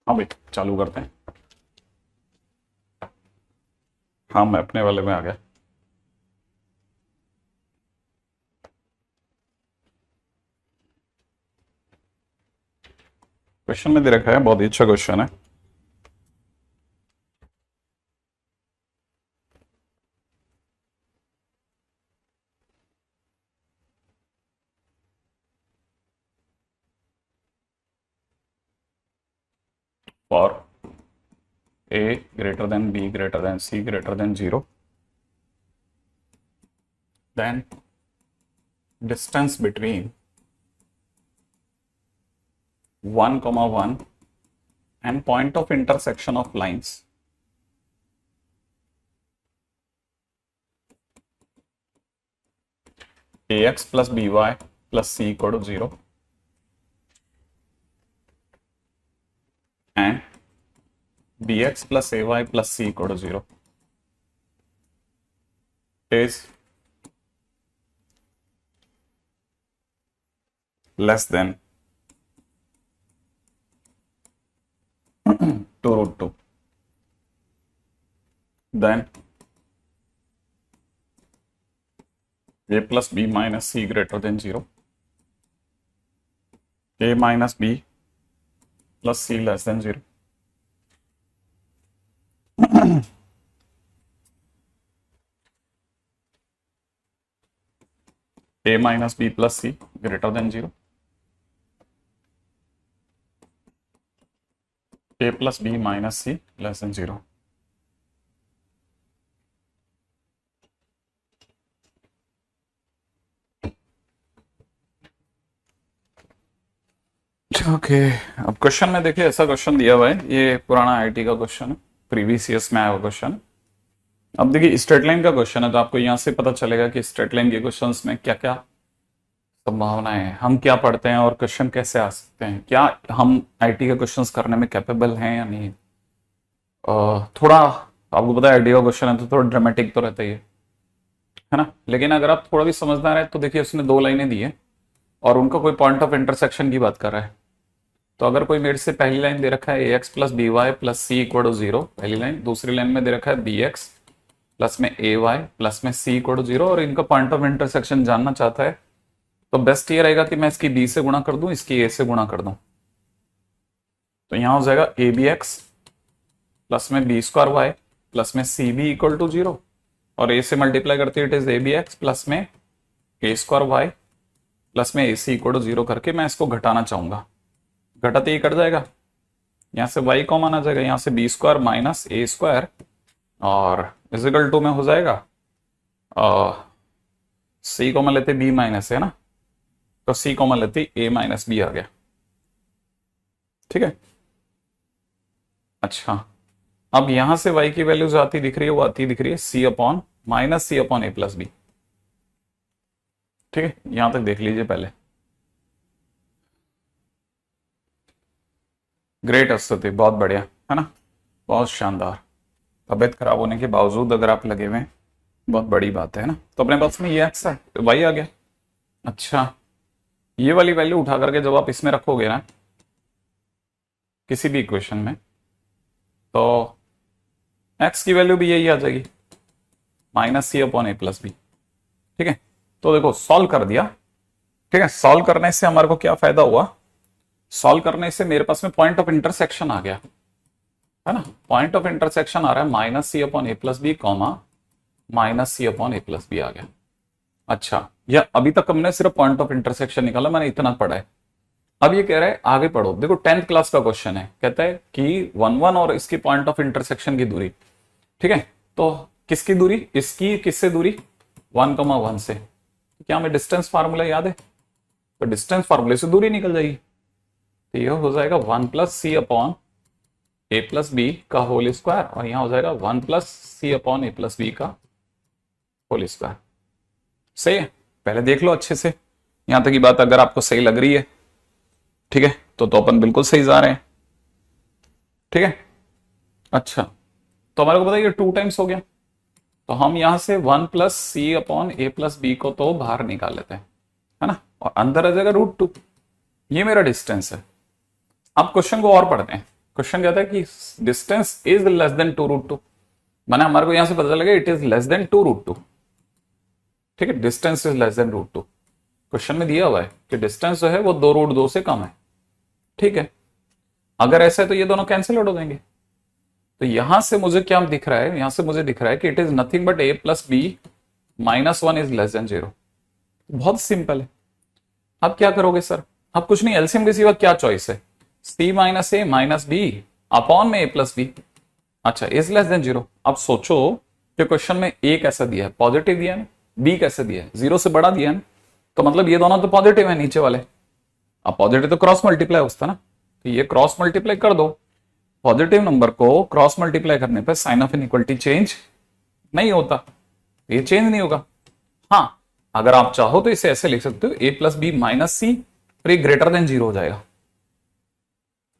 हाँ भाई चालू करते हैं। हाँ मैं अपने वाले में आ गया। क्वेश्चन में दे रखा है, बहुत ही अच्छा क्वेश्चन है। For a greater than b greater than c greater than 0, then distance between 1, 1 and point of intersection of lines ax plus by plus c equal to 0 and bx plus ay plus c equal to 0 is less than 2 root 2, then a plus b minus c greater than 0, a minus b plus c less than 0, a minus b plus c greater than 0, a plus b minus c less than 0. Okay अब question में देखिए, ऐसा question दिया हुआ है, ये पुराना IT का क्वेश्चन है, प्रीवियस ईयर्स में आया हुआ क्वेश्चन है। अब देखिए स्ट्रेट लाइन का क्वेश्चन है, तो आपको यहां से पता चलेगा कि स्ट्रेट लाइन के क्वेश्चंस में क्या क्या संभावनाएं हैं, हम क्या पढ़ते हैं और क्वेश्चन कैसे आ सकते हैं, क्या हम आईटी के क्वेश्चंस करने में कैपेबल हैं या नहीं। थोड़ा आपको पता है आईटी का क्वेश्चन है तो थोड़ा ड्रामेटिक तो रहता ही है ना, लेकिन अगर आप थोड़ा भी समझदार है तो देखिए उसने 2 लाइनें दी है और उनका कोई पॉइंट ऑफ इंटरसेक्शन की बात कर रहा है। तो अगर कोई मेरे से पहली लाइन दे रखा है a x plus b y plus c equal to 0, पहली लाइन, दूसरी लाइन में दे रखा है बी एक्स प्लस में ए वाई प्लस में सी इक्वल टू 0 और इनका पॉइंट ऑफ इंटरसेक्शन जानना चाहता है, तो बेस्ट ये रहेगा कि मैं इसकी बी से गुणा कर दूं, इसकी ए से गुणा कर दूं। तो यहां हो जाएगा ए बी एक्स प्लस में बी स्क्वायर वाई प्लस में सी बी इक्वल टू 0 और ए से मल्टीप्लाई करते it is a b x plus में ए स्क्वायर वाई प्लस में ए सी इक्वल टू 0 करके मैं इसको घटाना चाहूंगा। घटाते ही कट जाएगा, यहां से y कॉमन आ जाएगा, यहां से बी स्क्वायर माइनस ए स्क्वायर और इजिकल टू में हो जाएगा सी कॉमन लेते b माइनस है ना, तो सी कॉमन लेते a माइनस बी आ गया। ठीक है, अच्छा अब यहां से y की वैल्यू जो आती दिख रही है वो आती दिख रही है सी अपॉन माइनस सी अपॉन ए प्लस बी। ठीक है, यहां तक देख लीजिए पहले। ग्रेट स्तुति, बहुत बढ़िया है ना, बहुत शानदार। तबियत खराब होने के बावजूद अगर आप लगे हुए हैं, बहुत बड़ी बात है ना। तो अपने पास में ये एक्स है, वाई आ गया। अच्छा ये वाली वैल्यू उठा करके जब आप इसमें रखोगे ना किसी भी इक्वेशन में, तो एक्स की वैल्यू भी यही आ जाएगी, माइनस सी अपॉन ए प्लस बी। ठीक है, तो देखो सॉल्व कर दिया। ठीक है, सॉल्व करने से हमारे को क्या फायदा हुआ, सॉल्व करने से मेरे पास में पॉइंट ऑफ इंटरसेक्शन आ गया है ना। पॉइंट ऑफ इंटरसेक्शन आ रहा है माइनस सी अपॉन ए प्लस बी कॉमा माइनस सी अपॉन ए प्लस बी आ गया। अच्छा या अभी तक हमने सिर्फ पॉइंट ऑफ इंटरसेक्शन निकाला, मैंने इतना पढ़ा है। अब ये कह रहा है आगे पढ़ो, देखो 10th क्लास का क्वेश्चन है, कहता है कि 1 1 और इसकी पॉइंट ऑफ इंटरसेक्शन की दूरी। ठीक है, तो किसकी दूरी, इसकी किससे दूरी 1, 1 से, क्या हमें डिस्टेंस फार्मूला याद है, तो डिस्टेंस फार्मूले से दूरी निकल जाएगी। तो यह हो जाएगा 1 प्लस सी अपॉन ए प्लस बी का होल स्क्वायर और यहां हो जाएगा 1 प्लस सी अपॉन ए प्लस बी का होल स्क्वायर। सही है, पहले देख लो अच्छे से, यहां तक की बात अगर आपको सही लग रही है, ठीक है, तो अपन बिल्कुल सही जा रहे हैं। ठीक है, अच्छा तो हमारे को पता है ये 2 टाइम्स हो गया, तो हम यहां से 1 प्लस सी अपॉन ए प्लस बी को तो बाहर निकाल लेते हैं, है ना, और अंदर आ जाएगा √2। ये मेरा डिस्टेंस है। अब क्वेश्चन को और पढ़ते हैं। क्वेश्चन कहता है कि डिस्टेंस इज लेस देन 2√2, माने हमारे को यहां से पता चलेगा इट इज लेस देन 2√2। ठीक है, distance is less then √2। Question में दिया हुआ है कि डिस्टेंस जो है वो 2√2 से कम है। ठीक है, अगर ऐसा है तो ये दोनों कैंसिल आउट हो जाएंगे। तो यहां से मुझे क्या दिख रहा है, यहां से मुझे दिख रहा है कि it is nothing but a plus b minus 1 is less than 0। बहुत सिंपल है। अब क्या करोगे सर? अब कुछ नहीं, एलसीएम के सिवा क्या चॉइस है? c माइनस ए माइनस बी अपॉन में a प्लस बी। अच्छा, इज लेस देन 0। अब सोचो कि क्वेश्चन में a कैसा दिया है, पॉजिटिव दिया है, b कैसे दिया है, 0 से बड़ा दिया है, तो मतलब ये दोनों तो पॉजिटिव है नीचे वाले। अब पॉजिटिव तो क्रॉस मल्टीप्लाई होता ना, तो ये क्रॉस मल्टीप्लाई कर दो। पॉजिटिव नंबर को क्रॉस मल्टीप्लाई करने पर साइन ऑफ इनइक्वालिटी चेंज नहीं होता, ये चेंज नहीं होगा। हाँ, अगर आप चाहो तो इसे ऐसे लिख सकते हो a प्लस बी माइनस सी, और ये ग्रेटर देन 0 हो जाएगा।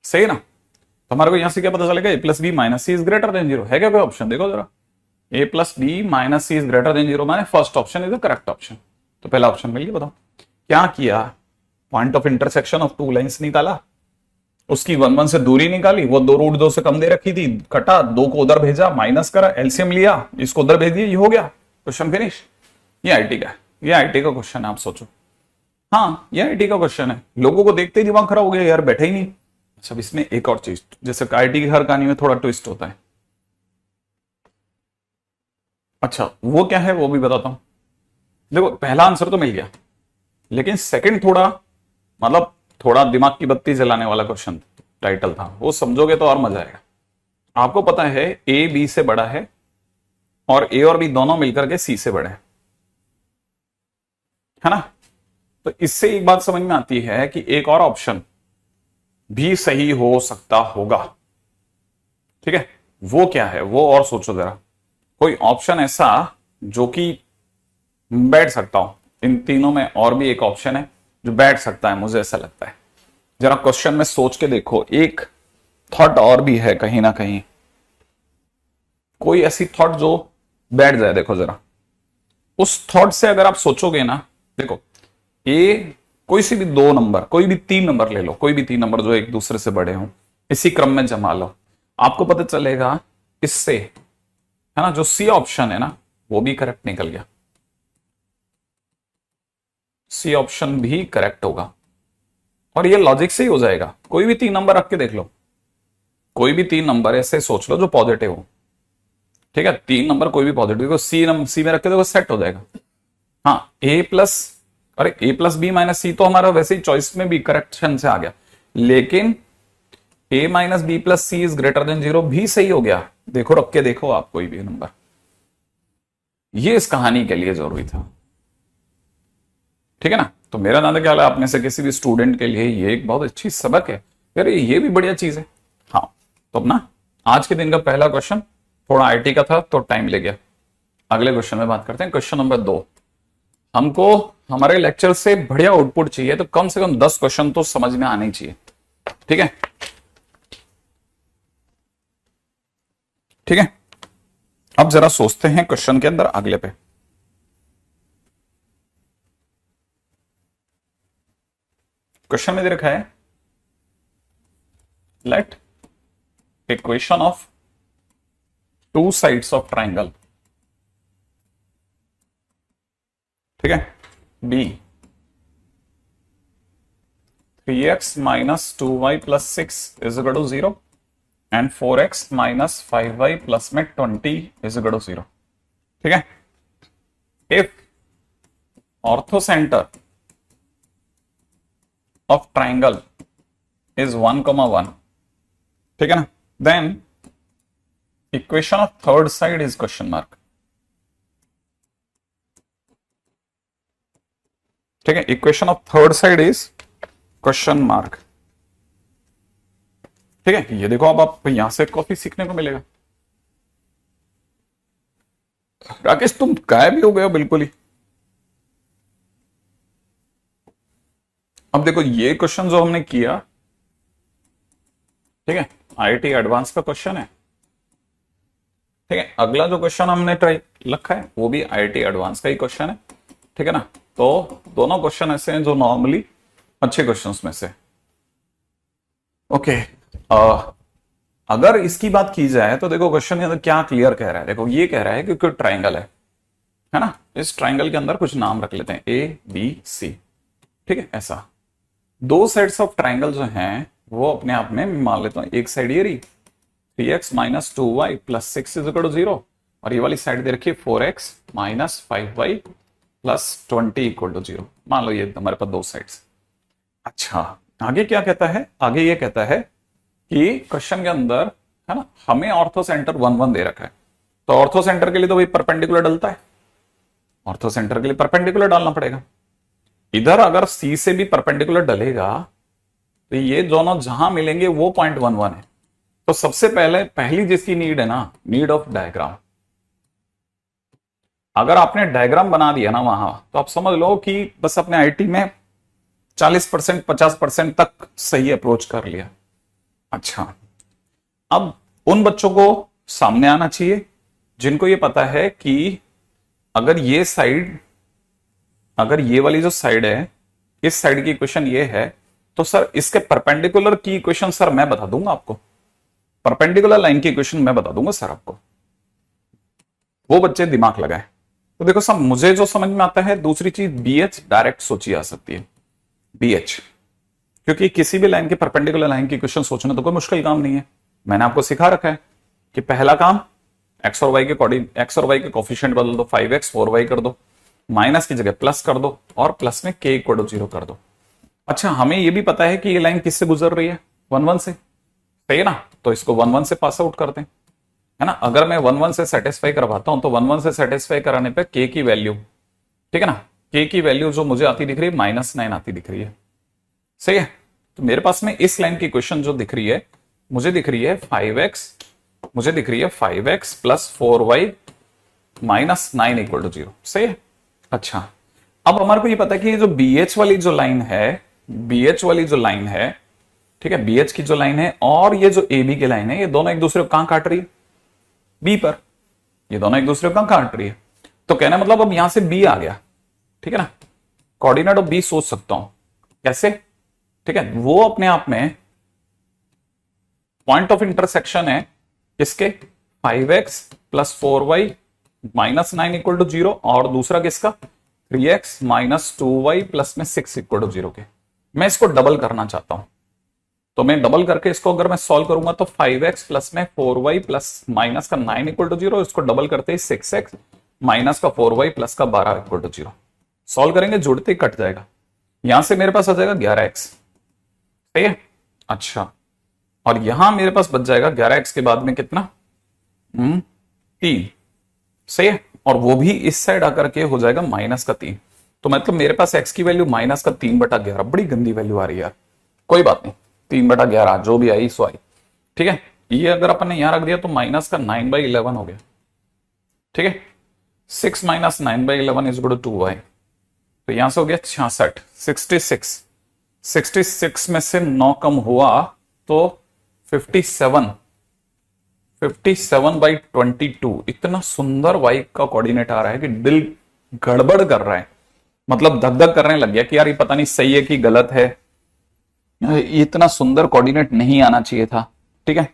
सही ना? तो हमारे को यहां से क्या पता चलेगा? a plus b minus c is greater than 0। है क्या कोई ऑप्शन? देखो जरा, a plus b minus c is greater than 0 माने first option is the correct option. तो पहला ऑप्शन मिल गया। बताओ क्या किया? Point of intersection of two lines निकाला, उसकी 1 1 से दूरी निकाली, वो 2√2 से कम दे रखी थी, कटा, 2 को उधर भेजा, माइनस करा, एलसीएम लिया, इसको उधर भेज दिया, ये हो गया, क्वेश्चन फिनिश। ये आईटी का है, ये आईटी का क्वेश्चन है, आप सोचो। हाँ, ये आईटी का क्वेश्चन है। लोगों को देखते ही दिमाग खराब हो गया, यार बैठे ही नहीं। अच्छा, इसमें एक और चीज, जैसे आईटी की हर कहानी में थोड़ा ट्विस्ट होता है। अच्छा, वो क्या है वो भी बताता हूं। देखो, पहला आंसर तो मिल गया, लेकिन सेकंड थोड़ा, मतलब थोड़ा दिमाग की बत्ती जलाने वाला क्वेश्चन टाइटल था, वो समझोगे तो और मजा आएगा। आपको पता है ए बी से बड़ा है और ए और बी दोनों मिलकर के सी से बड़े हैं, है ना? तो इससे एक बात समझ में आती है कि एक और ऑप्शन भी सही हो सकता होगा। ठीक है, वो क्या है वो और सोचो जरा। कोई ऑप्शन ऐसा जो कि बैठ सकता हो, इन तीनों में और भी एक ऑप्शन है जो बैठ सकता है, मुझे ऐसा लगता है। जरा क्वेश्चन में सोच के देखो, एक थॉट और भी है कहीं ना कहीं, कोई ऐसी थॉट जो बैठ जाए। देखो जरा, उस थॉट से अगर आप सोचोगे ना, देखो ए कोई सी भी 2 नंबर, कोई भी 3 नंबर ले लो, कोई भी 3 नंबर जो एक दूसरे से बड़े हों, इसी क्रम में जमा लो, आपको पता चलेगा इससे, है ना, जो सी ऑप्शन है ना वो भी करेक्ट निकल गया। सी ऑप्शन भी करेक्ट होगा, और ये लॉजिक से ही हो जाएगा। कोई भी 3 नंबर रख के देख लो, कोई भी 3 नंबर ऐसे सोच लो जो पॉजिटिव हो। ठीक है, 3 नंबर कोई भी पॉजिटिव, सी में रख के देखो, सेट हो जाएगा। हाँ, ए प्लस, अरे ए प्लस बी माइनस सी तो हमारा वैसे ही चॉइस में भी करेक्शन से आ गया, लेकिन a minus b plus c is greater than 0 भी सही हो गया। देखो, रख के देखो आप कोई भी नंबर, ये इस कहानी के लिए जरूरी था। ठीक है ना? तो मेरा नाम क्या है, आप में से किसी भी स्टूडेंट के लिए ये एक बहुत अच्छी सबक है यार, ये भी बढ़िया चीज है। हाँ, तो अपना आज के दिन का पहला क्वेश्चन थोड़ा आईटी का था तो टाइम ले गया। अगले क्वेश्चन में बात करते हैं, क्वेश्चन नंबर 2। हमको हमारे लेक्चर से बढ़िया आउटपुट चाहिए, तो कम से कम 10 क्वेश्चन तो समझ में आने चाहिए। ठीक है, ठीक है। अब जरा सोचते हैं क्वेश्चन के अंदर अगले पे। क्वेश्चन में दे रखा है, let equation of 2 sides of triangle, ठीक है, be 3x minus 2y plus 6 is equal to 0 and 4x minus 5y plus में 20 इज इक्वल टू 0। ठीक है, if orthocentre of triangle is 1,1, ठीक है ना, then equation of third side is question mark. ठीक है, equation of third side is question mark. ठीक है, ये देखो, अब आप यहां से काफी सीखने को मिलेगा। राकेश तुम गायब भी हो गए हो बिल्कुल ही। अब देखो, ये क्वेश्चन जो हमने किया, ठीक है, आईआईटी एडवांस का क्वेश्चन है। ठीक है, अगला जो क्वेश्चन हमने ट्राई रखा है वो भी आईआईटी एडवांस का ही क्वेश्चन है। ठीक है ना, तो दोनों क्वेश्चन ऐसे हैं जो नॉर्मली अच्छे क्वेश्चंस में से। ओके, अगर इसकी बात की जाए तो देखो क्वेश्चन के अंदर क्या क्लियर कह रहा है, देखो ये कह रहा है कि कोई ट्राइंगल है ना, इस ट्राइंगल के अंदर कुछ नाम रख लेते हैं ए बी सी, ठीक है। ऐसा दो साइड्स ऑफ ट्राइंगल जो हैं वो अपने आप में मान लेता हूं, एक साइड ये रही 3x minus 2y plus 6 is equal to 0, और ये वाली साइड दे रखी है 4x minus 5y plus 20 equal to 0। मान लो ये हमारे पास दो साइड्स। अच्छा आगे क्या कहता है, आगे ये कहता है कि क्वेश्चन के अंदर है ना हमें ऑर्थो सेंटर 1 1 दे रखा है, तो ऑर्थो सेंटर के लिए तो भाई परपेंडिकुलर डलता है, ऑर्थो सेंटर के लिए परपेंडिकुलर डालना पड़ेगा। इधर अगर सी से भी परपेंडिकुलर डलेगा तो ये दोनों जहां मिलेंगे वो पॉइंट 1 1 है। तो सबसे पहली जिसकी नीड है ना, नीड ऑफ डायग्राम। अगर आपने डायग्राम बना दिया ना वहां, तो आप समझ लो कि बस अपने आईटी में 40% 50% तक सही अप्रोच कर लिया। अच्छा अब उन बच्चों को सामने आना चाहिए जिनको ये पता है कि अगर ये साइड, अगर ये वाली जो साइड है, इस साइड की इक्वेशन ये है, तो सर इसके परपेंडिकुलर की इक्वेशन सर मैं बता दूंगा आपको, परपेंडिकुलर लाइन की इक्वेशन मैं बता दूंगा सर आपको। वो बच्चे दिमाग लगाए। तो देखो सब मुझे जो समझ में आता है, दूसरी चीज BH डायरेक्ट सोची जा सकती है, BH, क्योंकि किसी भी लाइन के परपेंडिकुलर लाइन की इक्वेशन सोचना तो कोई मुश्किल काम नहीं है। मैंने आपको सिखा रखा है कि पहला काम एक्स और वाई के कोफिशिएंट बदल दो, 5x 4y कर दो, माइनस की जगह प्लस कर दो, और प्लस में k इक्वल टू 0 कर दो। अच्छा हमें यह भी पता है कि ये लाइन किससे गुजर रही है, 1 1 से, सही है ना, तो इसको 1 1 से पास आउट करते हैं, है ना। अगर मैं 1 1 से सेटिस्फाई करवाता हूं तो 1 1 से सेटिस्फाई कराने पे k की वैल्यू, ठीक है ना, k की वैल्यू जो मुझे आती दिख रही है -9 आती दिख रही है, सही है। तो मेरे पास में इस लाइन की इक्वेशन जो दिख रही है, मुझे दिख रही है 5x plus 4y minus 9 equal to 0, सही है। अच्छा अब हमारे को ये पता है कि ये जो BH वाली जो लाइन है, BH वाली जो लाइन है, ठीक है, BH की जो लाइन है और ये जो AB की लाइन है, ये दोनों एक दूसरे को कहां काट रही है, B पर, ये दोनों एक दूसरे को कहां काट रही है। तो कहना मतलब अब यहां से B आ गया, ठीक है ना, कोऑर्डिनेट ऑफ B सोच सकता हूं कैसे, ठीक है, वो अपने आप में पॉइंट ऑफ इंटरसेक्शन है किसके, 5x plus 4y minus 9 equal to 0, और दूसरा किसका 3x माइनस 2y प्लस में 6 इक्वल टू 0 के। मैं इसको डबल करना चाहता हूं, तो मैं डबल करके इसको अगर मैं सॉल्व करूंगा तो 5x प्लस में 4y प्लस माइनस का 9 इक्वल टू 0, इसको डबल करते ही 6x माइनस का 4y प्लस का 12 इक्वल टू 0। सॉल्व करेंगे जुड़ते ही कट जाएगा, यहां से मेरे पास आ जाएगा 11x, सही है। अच्छा और यहां मेरे पास बच जाएगा 11x के बाद में कितना 3, सही है, और वो भी इस साइड आकर के हो जाएगा माइनस का 3। तो मतलब मेरे पास x की वैल्यू माइनस का 3/11, बड़ी गंदी वैल्यू आ रही है यार, कोई बात नहीं, 3/11 जो भी आई सो आई, ठीक है। ये अगर अपन ने यहां रख दिया तो माइनस का 9/11 हो गया, ठीक है, 6 minus 9/11 is equal to 2y, तो यहां से हो गया 66, 66 में से 9 कम हुआ तो 57/22। इतना सुंदर y का कोऑर्डिनेट आ रहा है कि दिल गड़बड़ कर रहा है, मतलब धक धक करने लग गया कि यार ये पता नहीं सही है कि गलत है, इतना सुंदर कोऑर्डिनेट नहीं आना चाहिए था, ठीक है।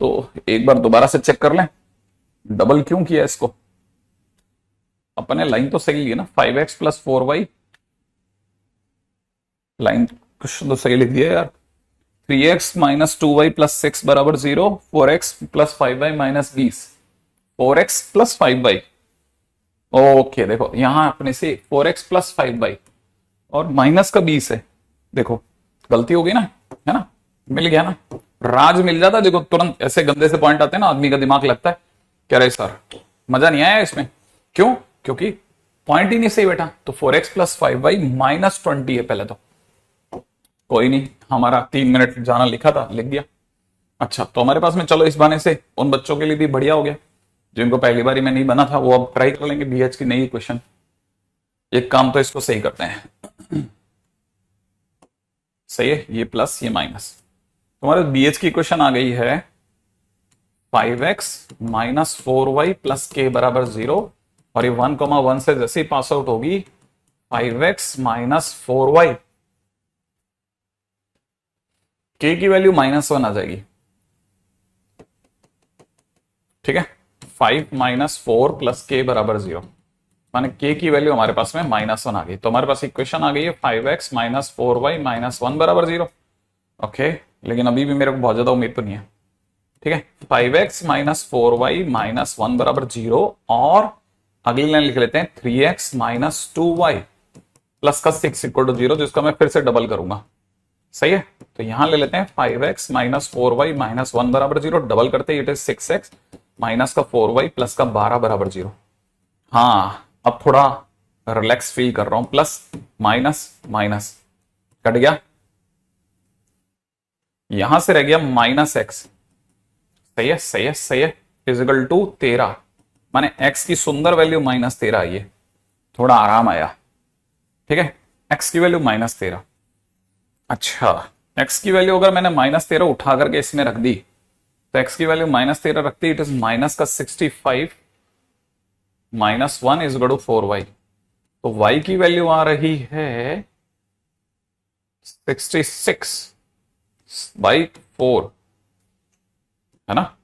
तो एक बार दोबारा से चेक कर लें, डबल क्यों किया इसको, अपने लाइन तो सही ली है ना, 5x प्लस 4y, लाइन कुछ तो सही लिख दिया यार, 3x माइनस 2y प्लस 6 बराबर 0, 4x plus 5y minus 20, 4x plus 5y, okay देखो यहां अपने से 4x प्लस 5y और माइनस का 20 है, देखो गलती हो गई ना, है ना, मिल गया ना, राज मिल जाता। देखो तुरंत ऐसे गंदे से पॉइंट आते हैं ना, आदमी का दिमाग लगता है कह रहे सर मजा नहीं आया इसमें, क्यों, क्योंकि पॉइंट ही नहीं सही बैठा। तो 4x प्लस 5y माइनस 20 है पहले, तो कोई नहीं, हमारा 3 मिनट जाना लिखा था, लिख दिया। अच्छा तो हमारे पास में चलो इस बहाने से उन बच्चों के लिए भी बढ़िया हो गया जिनको पहली बारी में नहीं बना था, वो अब ट्राई कर लेंगे BH की नई इक्वेशन। एक काम तो इसको सही करते हैं, सही है, ये प्लस ये माइनस, तुम्हारे BH की इक्वेशन आ गई है 5x minus 4y plus k बराबर 0, और ये 1,1 से जैसे ही पास आउट होगी 5x माइनस 4y, k की वैल्यू -1 आ जाएगी, ठीक है, 5 माइनस 4 प्लस के बराबर 0, माने के की वैल्यू हमारे पास में -1 आ गई, तो हमारे पास इक्वेशन आ गई है 5x माइनस 4y माइनस 1 बराबर 0। ओके, लेकिन अभी भी मेरे को बहुत ज्यादा उम्मीद तो नहीं है। ठीक है, 5x माइनस 4y माइनस 1 बराबर 0, और अगली लाइन लिख लेते हैं 3x माइनस 2y प्लस का 6 इक्वल टू 0, जिसका मैं फिर से डबल करूंगा। सही है, तो यहां ले लेते हैं 5x माइनस 4y माइनस 1 बराबर 0, डबल करते हैं इट इज 6x माइनस का 4y प्लस का 12 बराबर 0। हाँ, अब थोड़ा रिलैक्स फील कर रहा हूं, प्लस माइनस माइनस कट गया, यहां से रह गया -x। सही है, सही है, सही है, इजिकल टू 13, माने x की सुंदर वैल्यू -13 आई है, थोड़ा आराम आया। ठीक है, x की वैल्यू -13। अच्छा, x की वैल्यू अगर मैंने -13 उठा करके इसमें रख दी, तो x की वैल्यू -13 रखती, इट इज माइनस का 65 minus 1 is equal to 4y, तो y की वैल्यू आ रही है 66 बाई 4, है ना,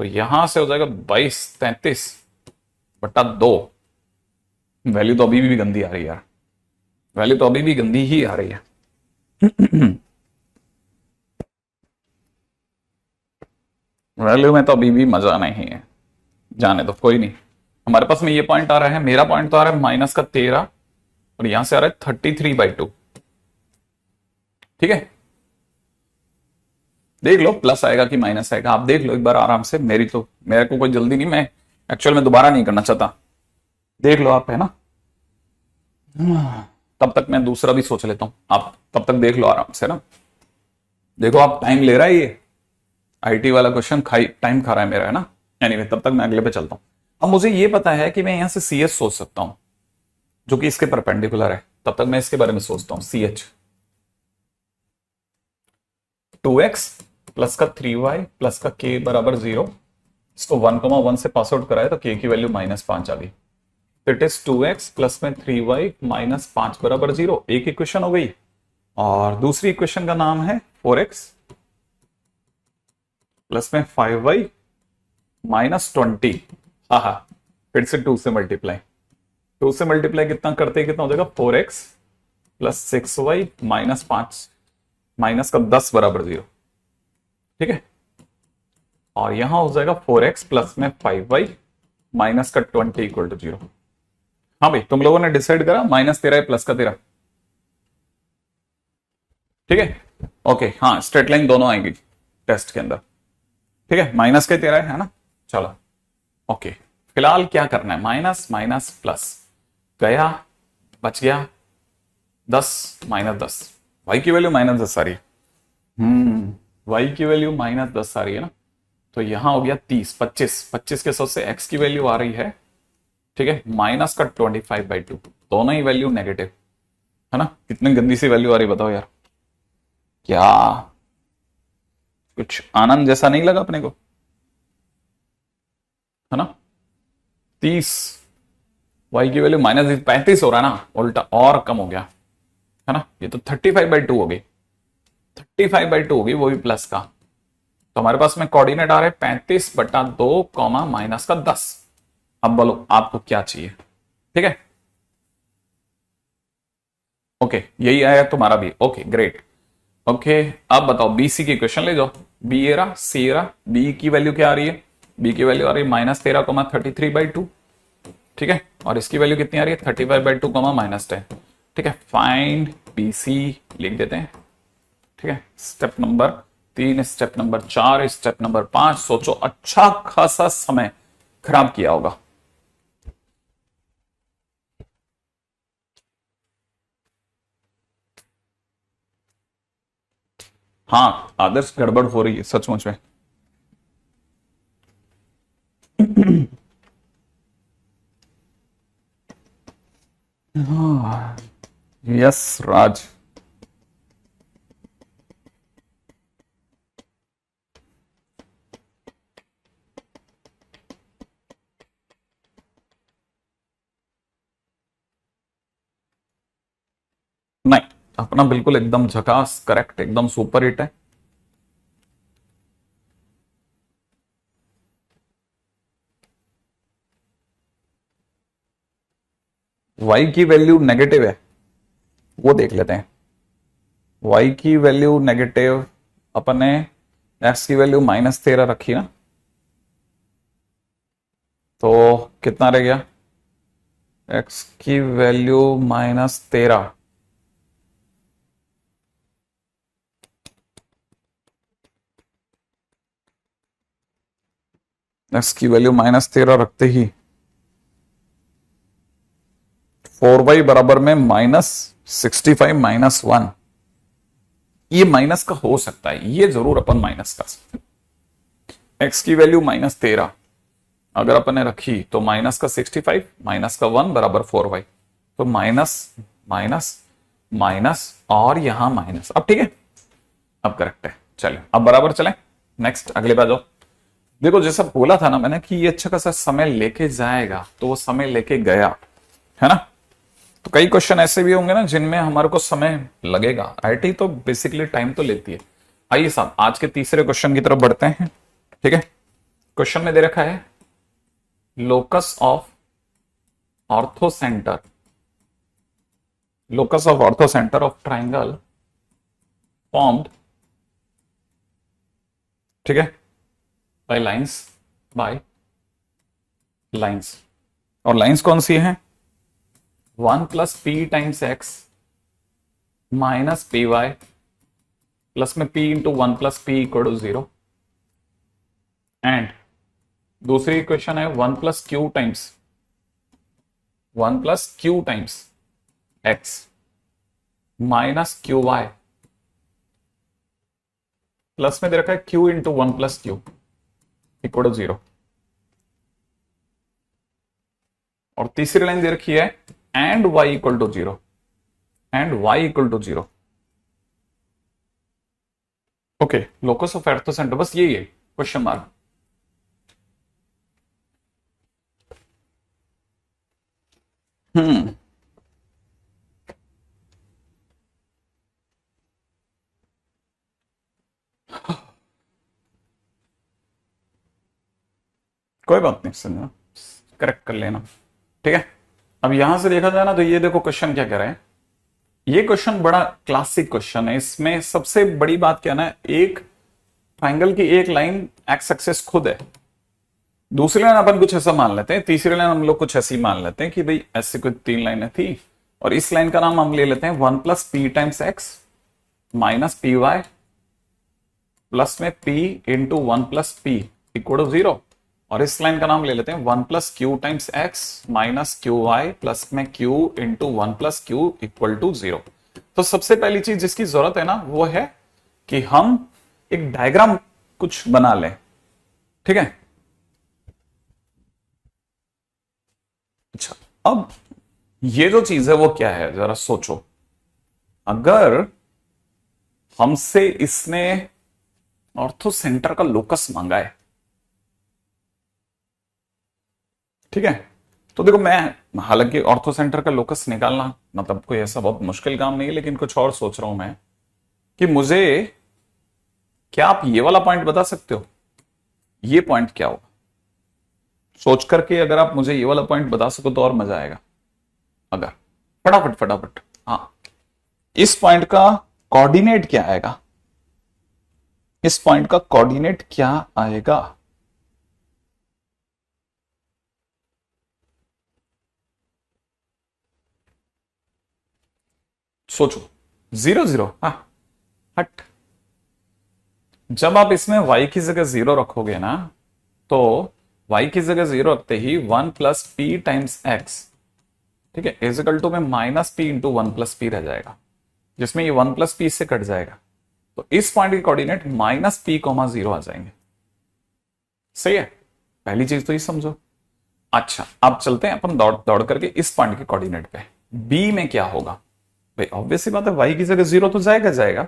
तो यहां से हो जाएगा 22 33/2। वैल्यू तो अभी भी गंदी आ रही है यार, वैल्यू तो अभी भी गंदी ही आ रही है। वैल्यू में तो अभी भी मजा नहीं है, जाने दो, कोई नहीं। हमारे पास में ये पॉइंट आ रहा है, मेरा पॉइंट तो आ रहा है -13, और यहां से आ रहा है 33/2। ठीक है, देख लो प्लस आएगा कि माइनस आएगा, आप देख लो एक बार आराम से, मेरे को कोई जल्दी नहीं, मैं एक्चुअल में दोबारा नहीं करना चाहता, देख लो आप, है ना। तब तक मैं दूसरा भी सोच लेता हूं, आप तब तक देख लो आराम से ना। देखो आप, टाइम ले रहा है ये आईटी वाला क्वेश्चन, टाइम खा रहा है मेरा, है ना। एनीवे, तब तक मैं अगले पे चलता हूं। अब मुझे ये पता है कि मैं यहां से सी एच सोच सकता हूं, जो कि इसके परपेंडिकुलर है, तब तक मैं इसके बारे में सोचता हूं। सी एच 2x प्लस का 3y प्लस का k बराबर 0, इसको 1,1 से पास आउट कराए तो k की वैल्यू -5 आ गई, इट इज 2x प्लस में 3y माइनस 5 बराबर 0। एक इक्वेशन हो गई, और दूसरी इक्वेशन का नाम है 4x प्लस में 5y माइनस 20। हाँ, फिर से 2 से मल्टीप्लाई, 2 से मल्टीप्लाई कितना करते, कितना हो जाएगा 4x plus 6y minus 5 minus का 10 बराबर 0। ठीक है, और यहां हो जाएगा 4x प्लस में 5y माइनस का 20 इक्वल टू 0। हाँ भाई, तुम लोगों ने डिसाइड करा -13 है प्लस का 13। ठीक है, ओके, हाँ, स्ट्रेट लाइन दोनों आएंगी टेस्ट के अंदर। ठीक है, माइनस के 13 है ना, चलो ओके। फिलहाल क्या करना है, माइनस माइनस प्लस गया, बच गया 10 -10, y की वैल्यू -10 आ रही है, y की वैल्यू -10 आ रही है ना, तो यहां हो गया 30 25 25 के साथ से x की वैल्यू आ रही है, ठीक है, माइनस का 25/2, दोनों ही वैल्यू नेगेटिव, है ना। कितनी गंदी सी वैल्यू आ रही बताओ यार, क्या कुछ आनंद जैसा नहीं लगा अपने को, है ना। 30, y की वैल्यू -35 हो रहा है ना, उल्टा और कम हो गया, है ना। ये तो 35/2 हो गई, 35/2 हो गई, वो भी प्लस का। तो हमारे पास में कोऑर्डिनेट आ रहे 35/2 माइनस का 10। अब बोलो आपको क्या चाहिए। ठीक है, ओके, यही आया तुम्हारा भी, ओके ग्रेट। ओके, अब बताओ बीसी की क्वेश्चन ले जाओ, बी ए रहा, सी ए रहा, बी की वैल्यू क्या आ रही है, बी की वैल्यू आ रही है -13,33/2। ठीक है, और इसकी वैल्यू कितनी आ रही है 35/2 -10। ठीक है, फाइंड बी सी लिख देते हैं। ठीक है, step number 3, step number 4, step number 5। सोचो, अच्छा खासा समय खराब किया होगा। हाँ, आदर्श गड़बड़ हो रही है सचमुच में। यस राज, नहीं, अपना बिल्कुल एकदम झकास, करेक्ट, एकदम सुपर हिट है। y की वैल्यू नेगेटिव है, वो देख लेते हैं। y की वैल्यू नेगेटिव, अपन ने x की वैल्यू -13 रखी ना, तो कितना रह गया, x की वैल्यू -13, x की वैल्यू -13 रखते ही 4y बराबर में -65 -1, ये माइनस का हो सकता है, ये जरूर अपन माइनस कर सकते हैं। x की वैल्यू -13 अगर अपन ने रखी तो माइनस का 65 माइनस का 1 बराबर 4y, तो माइनस माइनस माइनस और यहां माइनस। अब ठीक है, अब करेक्ट है। चलिए अब बराबर चलें, नेक्स्ट अगले बार जाओ। देखो जैसा बोला था ना मैंने कि ये अच्छा खासा समय लेके जाएगा, तो वो समय लेके गया है ना। तो कई क्वेश्चन ऐसे भी होंगे ना जिनमें हमारे को समय लगेगा। आईटी तो बेसिकली टाइम तो लेती है। आइए साहब आज के तीसरे क्वेश्चन की तरफ बढ़ते हैं। ठीक है, क्वेश्चन में दे रखा है locus of orthocentre, locus of orthocentre of triangle formed, ठीक है, बाय लाइंस, बाय लाइंस। और लाइंस कौन सी है, 1 plus p times x minus p y plus में p into 1 plus p equal to 0, and दूसरी इक्वेशन है 1 plus q times, 1 plus q times x minus q y plus में दे रखा है q into 1 plus q equal to 0, और तीसरी line दे रखी है and y equal to 0, and y equal to 0। Okay, locus of orthocentre बस यही है, क्वेश्चन मार्क। हम्म, कोई बात नहीं, समझना, करेक्ट कर लेना। ठीक है, अब यहां से देखा जाए ना तो ये देखो क्वेश्चन क्या कह रहे हैं। ये क्वेश्चन बड़ा क्लासिक क्वेश्चन है। इसमें सबसे बड़ी बात क्या ना, एक ट्राइंगल की एक लाइन एक्स एक्सिस खुद है, दूसरी लाइन अपन कुछ ऐसा मान लेते हैं, तीसरी लाइन हम लोग कुछ ऐसी मान लेते हैं कि भाई ऐसे कुछ 3 लाइनें थी, और इस लाइन का नाम हम ले लेते हैं 1 plus p times x minus p y plus में p into 1 plus p equal to 0, और इस लाइन का नाम ले लेते हैं 1 plus q times x minus q y plus में q into 1 plus q equal to 0। तो सबसे पहली चीज जिसकी जरूरत है ना वो है कि हम एक डायग्राम कुछ बना लें। ठीक है, अच्छा अब ये जो चीज है वो क्या है जरा सोचो। अगर हमसे इसने ऑर्थोसेंटर का लोकस मांगा है, ठीक है, तो देखो मैं हालांकि ऑर्थोसेंटर का लोकस निकालना मतलब कोई ऐसा बहुत मुश्किल काम नहीं है, लेकिन कुछ और सोच रहा हूं मैं कि मुझे, क्या आप ये वाला पॉइंट बता सकते हो, ये पॉइंट क्या होगा? सोच करके अगर आप मुझे ये वाला पॉइंट बता सको तो और मजा आएगा। अगर फटाफट फटाफट, हाँ, इस पॉइंट का कोऑर्डिनेट क्या आएगा, इस पॉइंट का कोऑर्डिनेट क्या आएगा? सोचो, 0 0, हाँ हट। जब आप इसमें y की जगह 0 रखोगे ना, तो y की जगह 0 रखते ही 1 प्लस पी टाइम्स एक्स, ठीक है, इजिकल टू में minus P into 1 plus P रह जाएगा, जिसमें ये 1 प्लस पी से कट जाएगा। तो इस पॉइंट के कोऑर्डिनेट माइनस पी कॉमा 0 आ जाएंगे। सही है, पहली चीज तो ये समझो। अच्छा अब चलते हैं अपन दौड़ दौड़ करके इस पॉइंट के कोऑर्डिनेट पे। बी में क्या होगा भाई, ऑब्वियसली बात है y की जगह 0 तो जाएगा जाएगा,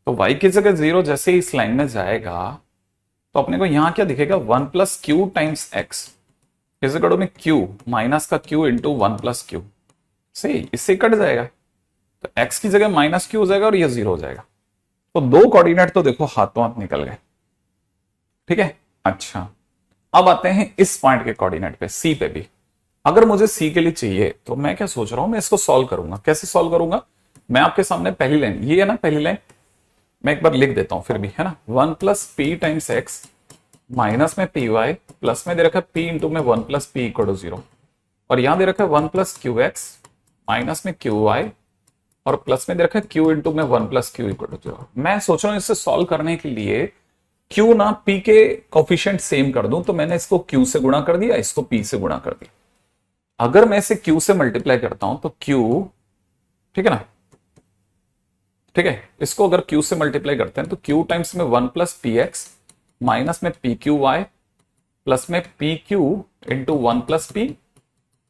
तो y की जगह 0 जैसे ही इस लाइन में जाएगा तो अपने को यहां क्या दिखेगा, 1 plus q times x is equal में q माइनस का q इंटू 1 प्लस क्यू। सही, इससे कट जाएगा, तो x की जगह माइनस क्यू हो जाएगा और ये 0 हो जाएगा। तो दो कोऑर्डिनेट तो देखो हाथों हाथ निकल गए। ठीक है, अच्छा अब आते हैं इस पॉइंट के कोऑर्डिनेट पे, सी पे भी। अगर मुझे सी के लिए चाहिए तो मैं क्या सोच रहा हूं, मैं इसको सॉल्व करूंगा। कैसे सॉल्व करूंगा? मैं आपके सामने पहली लाइन, ये है ना पहली लाइन, मैं एक बार लिख देता हूं फिर भी, है ना। 1 plus p times x minus में पी वाई, प्लस में दे रखा है पी इंटू में 1 प्लस पी इक्वल टू 0, और यहां दे रखा है 1 प्लस क्यू एक्स माइनस में क्यू वाई, और प्लस में दे रखा है क्यू इंटू में 1 प्लस क्यू इक्वल टू 0। मैं सोच रहा हूं इससे सॉल्व करने के लिए क्यू ना पी के कोफिशिएंट सेम कर दूं, तो मैंने इसको क्यू से गुणा कर दिया, इसको पी से गुणा कर दिया। अगर मैं इसे क्यू से मल्टीप्लाई करता हूं तो क्यू, ठीक है ना, ठीक है, इसको अगर क्यू से मल्टीप्लाई करते हैं तो क्यू टाइम्स में 1 प्लस पी एक्स माइनस में पी क्यू वाई प्लस में p q into 1 plus p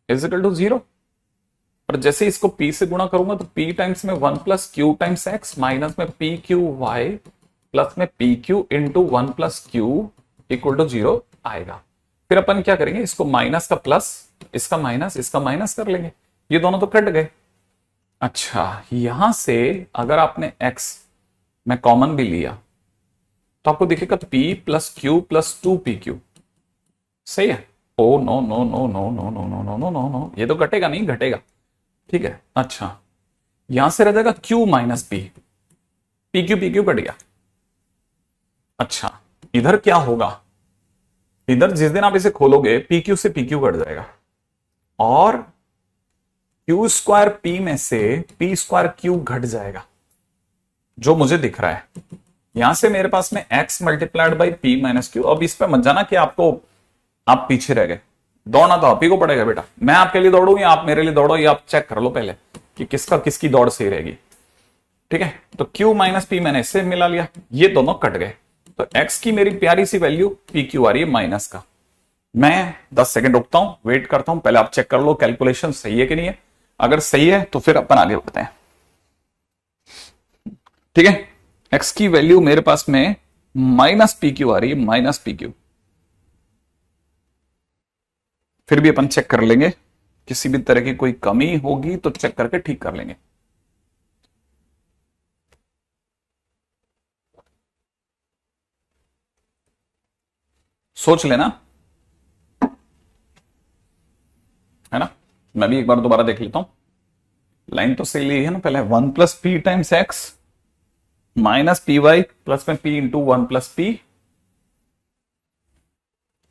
is equal to 0। पर जैसे इसको p से गुणा करूंगा तो p टाइम्स में 1 plus q times x minus में पी क्यू वाई प्लस में p q into 1 plus q equal to 0 आएगा। फिर अपन क्या करेंगे, इसको माइनस का प्लस, इसका माइनस कर लेंगे, ये दोनों तो कट गए। अच्छा, यहां से अगर आपने x में कॉमन भी लिया तो आपको दिखेगा p plus Q plus 2pq, सही है। Oh no no no no no no no no no no no, ये तो घटेगा नहीं, घटेगा, ठीक है। अच्छा, यहां से रह जाएगा q minus P, P Q cut गया। अच्छा, इधर क्या होगा, इधर जिस दिन आप इसे खोलोगे पी क्यू से पी क्यू कट जाएगा, और क्यू स्क्वायर पी में से पी स्क्वायर क्यू घट जाएगा, जो मुझे दिख रहा है। यहां से मेरे पास में x multiplied by P minus Q. अब इस पे मत जाना कि आपको, आप पीछे रह गए, दौड़ना तो आप ही को पड़ेगा बेटा। मैं आपके लिए दौड़ू या आप मेरे लिए दौड़ो, ये आप चेक कर लो पहले कि किसकी दौड़ सही रहेगी, ठीक है। तो q माइनस पी मैंने इससे मिला लिया, ये दोनों कट गए, तो x की मेरी प्यारी सी वैल्यू पी क्यू आ रही है माइनस का। मैं 10 सेकंड रुकता हूं, वेट करता हूं, पहले आप चेक कर लो कैलकुलेशन सही है कि नहीं है। अगर सही है तो फिर अपन आगे बढ़ते हैं, ठीक है। x की वैल्यू मेरे पास में माइनस पी क्यू आ रही है, माइनस पी क्यू। फिर भी अपन चेक कर लेंगे, किसी भी तरह की कोई कमी होगी तो चेक करके ठीक कर लेंगे। सोच लेना, है ना। मैं भी एक बार दोबारा देख लेता हूं, लाइन तो सही ली है ना। पहले 1 plus p times x minus p y plus में p into 1 plus p,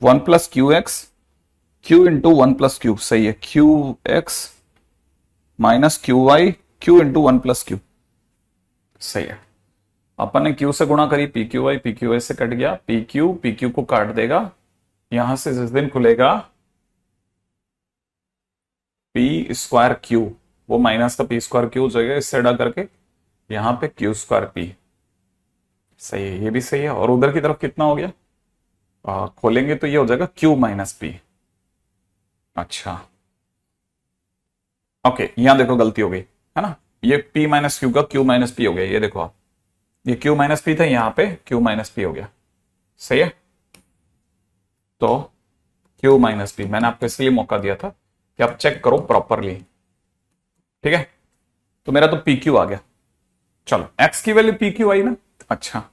1 plus q x, q into 1 plus q, सही है, q x minus q y, q into 1 plus q, सही है। अपन ने क्यू से गुणा करी, पी क्यू वाई से कट गया, पी क्यू को काट देगा। यहां से जिस दिन खुलेगा पी स्क्वायर क्यू, वो माइनस का पी स्क्वायर क्यू हो जाएगा, इससे अड़ा करके यहां पे क्यू स्क्वायर पी, सही है, ये भी सही है। और उधर की तरफ कितना हो गया, खोलेंगे तो ये हो जाएगा क्यू माइनस पी। अच्छा, ओके, यहां देखो गलती हो गई, है ना। ये p माइनस क्यू का क्यू माइनस पी हो गया, ये देखो आप, ये क्यू माइनस पी था, यहां पे क्यू माइनस पी हो गया, सही है। तो क्यू माइनस पी मैंने आपको इसलिए मौका दिया था कि आप चेक करो प्रॉपरली, ठीक है। तो मेरा तो पी क्यू आ गया। चलो, x की वैल्यू पी क्यू आई ना। अच्छा,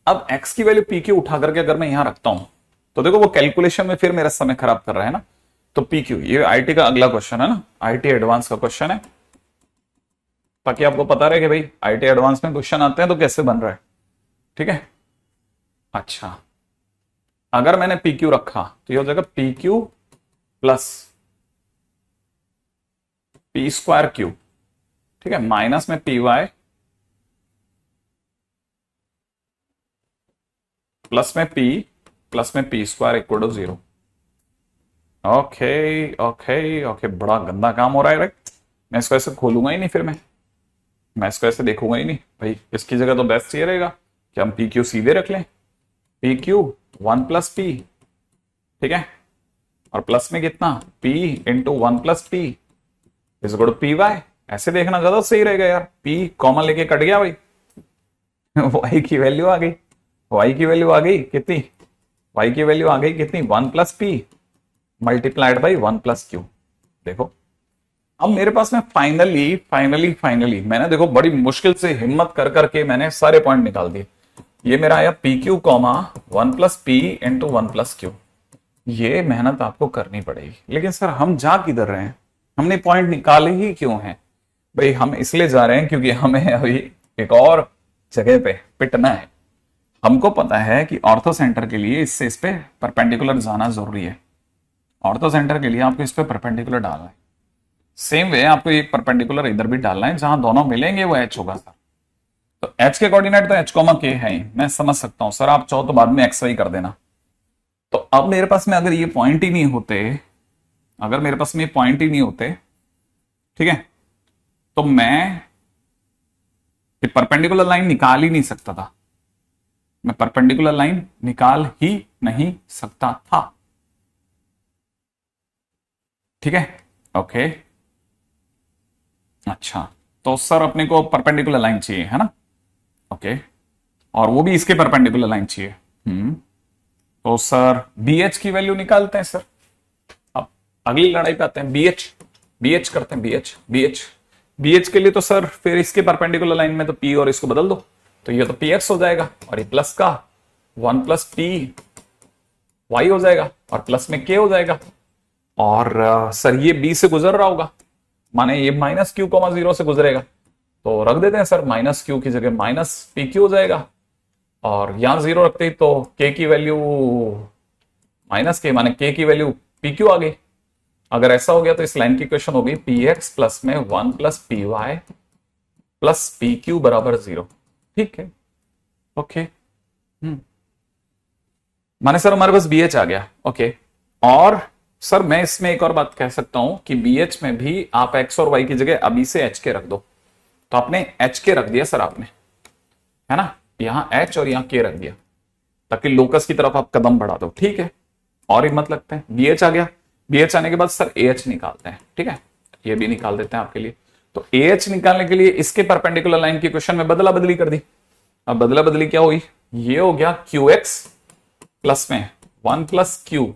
अब x की वैल्यू पी क्यू उठा करके अगर मैं यहां रखता हूं तो देखो वो कैलकुलेशन में फिर मेरा समय खराब कर रहा है ना। तो पी क्यू, ये आईटी का अगला क्वेश्चन है ना, आईटी एडवांस का क्वेश्चन है, ताकि आपको पता रहे कि भाई आईटी एडवांस में क्वेश्चन आते हैं तो कैसे बन रहा है, ठीक है। अच्छा, अगर मैंने पी क्यू रखा तो ये हो जाएगा p q plus p square q, ठीक है, माइनस में पी वाई प्लस में p square equal to 0। Okay okay okay, बड़ा गंदा काम हो रहा है रे। मैं इसको ऐसे खोलूंगा ही नहीं, फिर मैं इसको ऐसे देखूंगा ही नहीं भाई। इसकी जगह तो बेस्ट ये रहेगा कि हम पी क्यू सीधे रख लें, पी क्यू 1 प्लस पी, ठीक है, और प्लस में कितना p into 1 plus p is equal to p y. ऐसे देखना ज्यादा सही रहेगा यार, p कॉमन लेके कट गया भाई y की वैल्यू आ गई, y की वैल्यू आ गई कितनी, y की वैल्यू आ गई कितनी, 1 plus P multiplied by 1 plus Q. देखो अब मेरे पास में फाइनली मैंने देखो बड़ी मुश्किल से हिम्मत कर करके मैंने सारे पॉइंट निकाल दिए। ये मेरा आया P Q comma 1 plus P into 1 plus Q, ये मेहनत आपको करनी पड़ेगी। लेकिन सर हम जा किधर रहे हैं, हमने पॉइंट निकाले ही क्यों हैं? भाई हम इसलिए जा रहे हैं क्योंकि हमें अभी एक और जगह पे पिटना है। हमको पता है कि ऑर्थो सेंटर के लिए इससे इस पे परपेंडिकुलर जाना जरूरी है। ऑर्थो सेंटर के लिए आपको इस पे परपेंडिकुलर डालना है। सेम वे आपको एक परपेंडिकुलर इधर भी डालना है, जहां दोनों मिलेंगे वो एच होगा सर। तो एच के कोऑर्डिनेट तो एच कॉमा के है ही, मैं समझ सकता हूं सर, आप चाहो तो बाद में एक्स वाई कर देना। तो अब मेरे पास में अगर ये पॉइंट ही नहीं होते, अगर मेरे पास में ये पॉइंट ही नहीं होते, ठीक है, तो मैं परपेंडिकुलर लाइन निकाल ही नहीं सकता था। मैं परपेंडिकुलर लाइन निकाल ही नहीं सकता था। ठीक है, ओके। अच्छा, तो सर अपने को परपेंडिकुलर लाइन चाहिए है ना, ओके, और वो भी इसके परपेंडिकुलर लाइन चाहिए। तो सर बी एच की वैल्यू निकालते हैं सर। अब अगली लड़ाई पे आते हैं, बी एच करते हैं, बी एच के लिए तो सर फिर इसके परपेंडिकुलर लाइन में तो पी और इसको बदल दो, तो ये तो पी एक्स हो जाएगा, और ये प्लस का 1 प्लस पी वाई हो जाएगा, और प्लस में के हो जाएगा। और सर ये बी से गुजर रहा होगा, माने ये माइनस क्यू कॉमा 0 से गुजरेगा, तो रख देते हैं सर माइनस क्यू की जगह माइनस पी क्यू हो जाएगा। और यहां 0 रखते ही तो के की वैल्यू माइनस के, माने के की वैल्यू पी क्यू आ गई। अगर ऐसा हो गया तो इस लाइन की इक्वेशन होगी पी एक्स प्लस में 1 plus p y plus p q बराबर 0। ठीक है, ओके। माने सर हमारे पास बी एच आ गया, ओके। और सर मैं इसमें एक और बात कह सकता हूं कि बी एच में भी आप एक्स और वाई की जगह अभी से एच के रख दो। तो आपने एच के रख दिया सर, आपने, है ना, यहां एच और यहां के रख दिया, ताकि लोकस की तरफ आप कदम बढ़ा दो। ठीक है, और हिम्मत लगते हैं, बी एच आ गया। बी एच आने के बाद सर ए एच निकालते हैं, ठीक है, ये भी निकाल देते हैं आपके लिए। तो ए एच निकालने के लिए इसके परपेंडिकुलर लाइन की क्वेश्चन में बदला बदली कर दी। अब बदला बदली क्या हुई, ये हो गया क्यू एक्स प्लस में 1 प्लस क्यू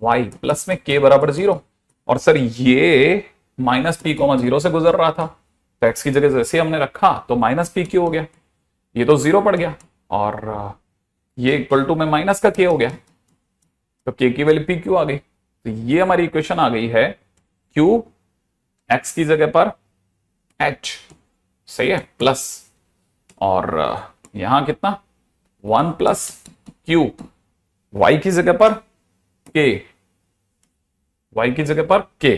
वाई प्लस में के बराबर 0। और सर ये माइनस पी कोमा 0 से गुजर रहा था, तो एक्स की जगह जैसे हमने रखा तो माइनस पी क्यू हो गया, ये तो 0 पड़ गया, और ये इक्वल टू में माइनस का के हो गया, तो के की वैल्यू पी क्यू आ गई। तो ये हमारी इक्वेशन आ गई है क्यू एक्स की जगह पर एच, सही है, प्लस, और यहां कितना 1 प्लस क्यू वाई की जगह पर के, वाई की जगह पर के,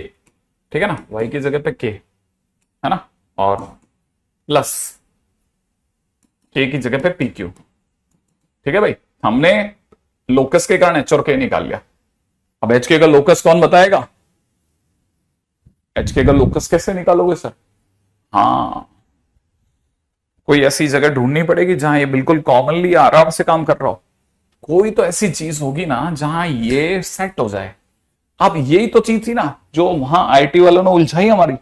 ठीक है ना, वाई की जगह पे के, है ना, और प्लस के की जगह पे पी क्यू। ठीक है भाई, हमने लोकस के कारण एच और के निकाल लिया। अब एच के का लोकस कौन बताएगा, एच के का लोकस कैसे निकालोगे सर? हाँ, कोई ऐसी जगह ढूंढनी पड़ेगी जहां ये बिल्कुल कॉमनली आराम से काम कर रहा हो। कोई तो ऐसी चीज होगी ना जहां ये सेट हो जाए। अब यही तो चीज थी ना जो वहां आईटी वालों ने उलझाई हमारी,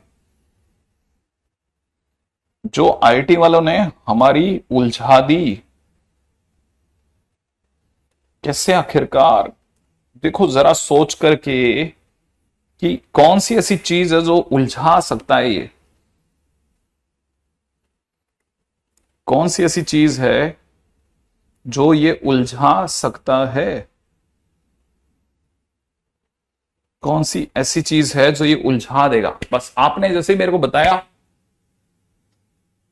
जो आईटी वालों ने हमारी उलझा दी। कैसे आखिरकार, देखो जरा सोच करके कि कौन सी ऐसी चीज है जो उलझा सकता है, ये कौन सी ऐसी चीज है जो ये उलझा सकता है, कौन सी ऐसी चीज है जो ये उलझा देगा। बस आपने जैसे ही मेरे को बताया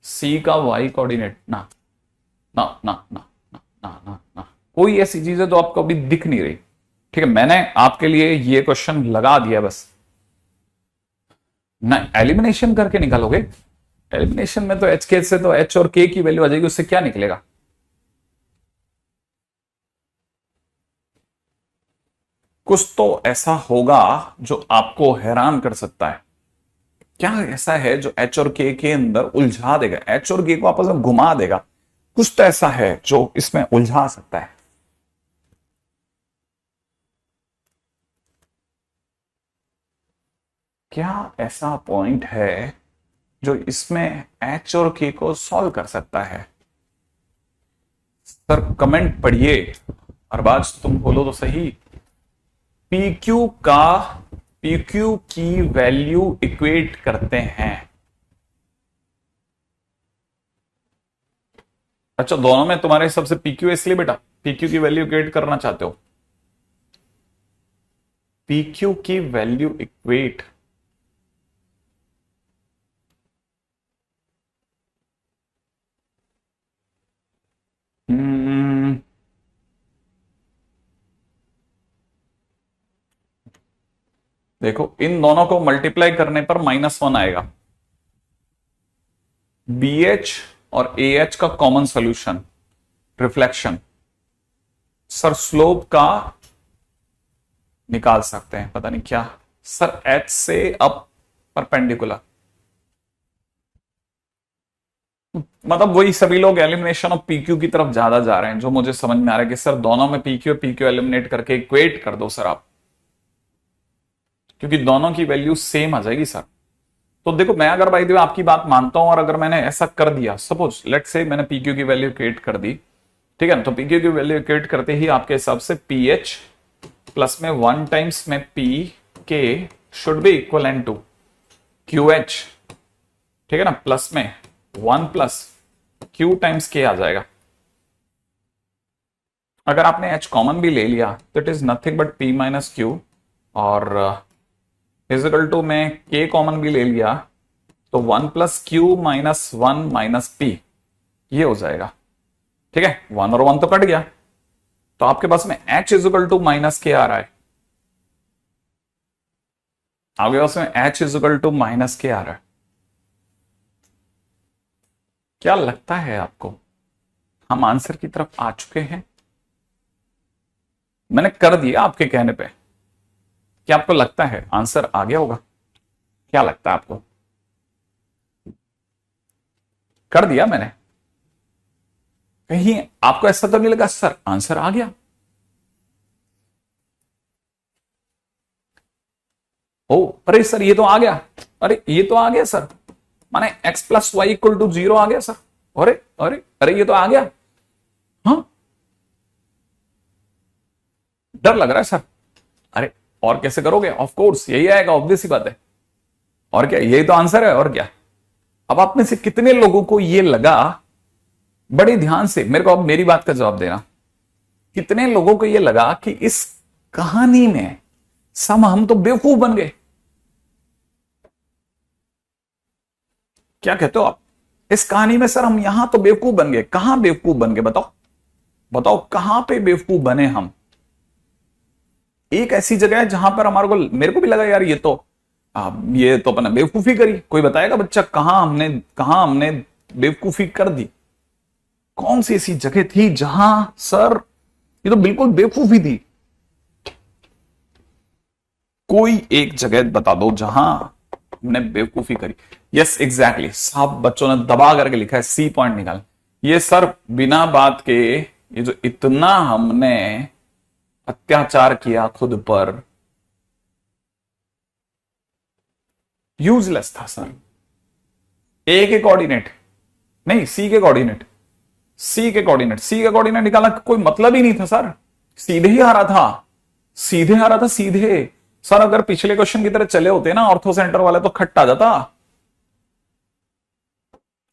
सी का वाई कोऑर्डिनेट, ना ना ना ना ना ना ना ना, कोई ऐसी चीज है जो आपको अभी दिख नहीं रही। ठीक है, मैंने आपके लिए ये क्वेश्चन लगा दिया, बस ना एलिमिनेशन करके निकालोगे। एलिमिनेशन में तो एच के से तो एच और के की वैल्यू आ जाएगी, उससे क्या निकलेगा? कुछ तो ऐसा होगा जो आपको हैरान कर सकता है। क्या ऐसा है जो एच और के अंदर उलझा देगा, एच और के को आपस में घुमा देगा? कुछ तो ऐसा है जो इसमें उलझा सकता है। क्या ऐसा पॉइंट है जो इसमें एच और के को सॉल्व कर सकता है? सर कमेंट पढ़िए, अरबाज तुम बोलो तो सही। पीक्यू का पीक्यू की वैल्यू इक्वेट करते हैं। अच्छा, दोनों में तुम्हारे हिसाब से पीक्यू इसलिए बेटा पीक्यू की वैल्यू इक्वेट करना चाहते हो? पी क्यू की वैल्यू इक्वेट, देखो इन दोनों को मल्टीप्लाई करने पर -1 आएगा। बी एच और ए एच का common solution reflection, sir slope का निकाल सकते हैं, पता नहीं क्या सर, एच से अप परपेंडिकुलर, मतलब वही सभी लोग एलिमिनेशन ऑफ पीक्यू की तरफ ज्यादा जा रहे हैं, जो मुझे समझ में आ रहा है कि सर दोनों में पीक्यू पीक्यू एलिमिनेट करके इक्वेट कर दो सर आप, क्योंकि दोनों की वैल्यू सेम आ जाएगी सर। तो देखो मैं अगर भाई आपकी बात मानता हूं और अगर मैंने ऐसा कर दिया, सपोज लेट से मैंने पीक्यू की वैल्यू इक्वेट कर दी, ठीक है ना, तो पीक्यू की वैल्यू इक्वेट करते ही आपके हिसाब से पी एच प्लस में 1 टाइम्स में पी के should be equal to q h, ठीक है ना, प्लस में 1 प्लस क्यू टाइम्स के आ जाएगा। अगर आपने एच कॉमन भी ले लिया तो it is nothing but P minus Q, और इजिकल टू में के कॉमन भी ले लिया तो 1 plus Q minus 1 minus P, ये हो जाएगा, ठीक है, 1 और 1 तो कट गया, तो आपके पास में h इजिकल टू माइनस के आ रहा है, आपके पास में h इजिकल टू माइनस के आ रहा है। क्या लगता है आपको हम आंसर की तरफ आ चुके हैं? मैंने कर दिया आपके कहने पे, क्या आपको लगता है आंसर आ गया होगा? क्या लगता है आपको? कर दिया मैंने? कहीं आपको ऐसा तो नहीं लगा सर आंसर आ गया? ओ अरे सर ये तो आ गया, अरे ये तो आ गया सर, माने x plus y equal to 0 आ गया सर, अरे अरे अरे ये तो आ गया, हाँ डर लग रहा है सर, अरे और कैसे करोगे, ऑफ कोर्स यही आएगा, ऑब्वियस ही बात है, और क्या यही तो आंसर है, और क्या। अब आप में से कितने लोगों को ये लगा, बड़े ध्यान से मेरे को अब मेरी बात का जवाब देना, कितने लोगों को ये लगा कि इस कहानी में हम तो बेवकूफ बन गए? क्या कहते हो आप? इस कहानी में सर हम यहां तो बेवकूफ बन गए, कहां बेवकूफ बन गए बताओ, बताओ कहां पे बेवकूफ बने हम? एक ऐसी जगह है जहां पर हमारे को, मेरे को भी लगा यार ये तो अपना बेवकूफी करी, कोई बताएगा बच्चा कहां हमने बेवकूफी कर दी? कौन सी ऐसी जगह थी जहां सर ये तो बिल्कुल बेवकूफी थी? कोई एक जगह बता दो जहां हमने बेवकूफी करी। यस एग्जैक्टली, साहब बच्चों ने दबा करके लिखा है सी पॉइंट निकाल। ये सर बिना बात के, ये जो इतना हमने अत्याचार किया खुद पर, यूजलेस था सर। ए के कोऑर्डिनेट नहीं, सी के कोऑर्डिनेट, सी के कोऑर्डिनेट निकालना कोई मतलब ही नहीं था सर, सीधे ही आ रहा था, सीधे आ रहा था, सीधे। सर अगर पिछले क्वेश्चन की तरह चले होते ना ऑर्थो सेंटर वाले तो खट्टा आ जाता,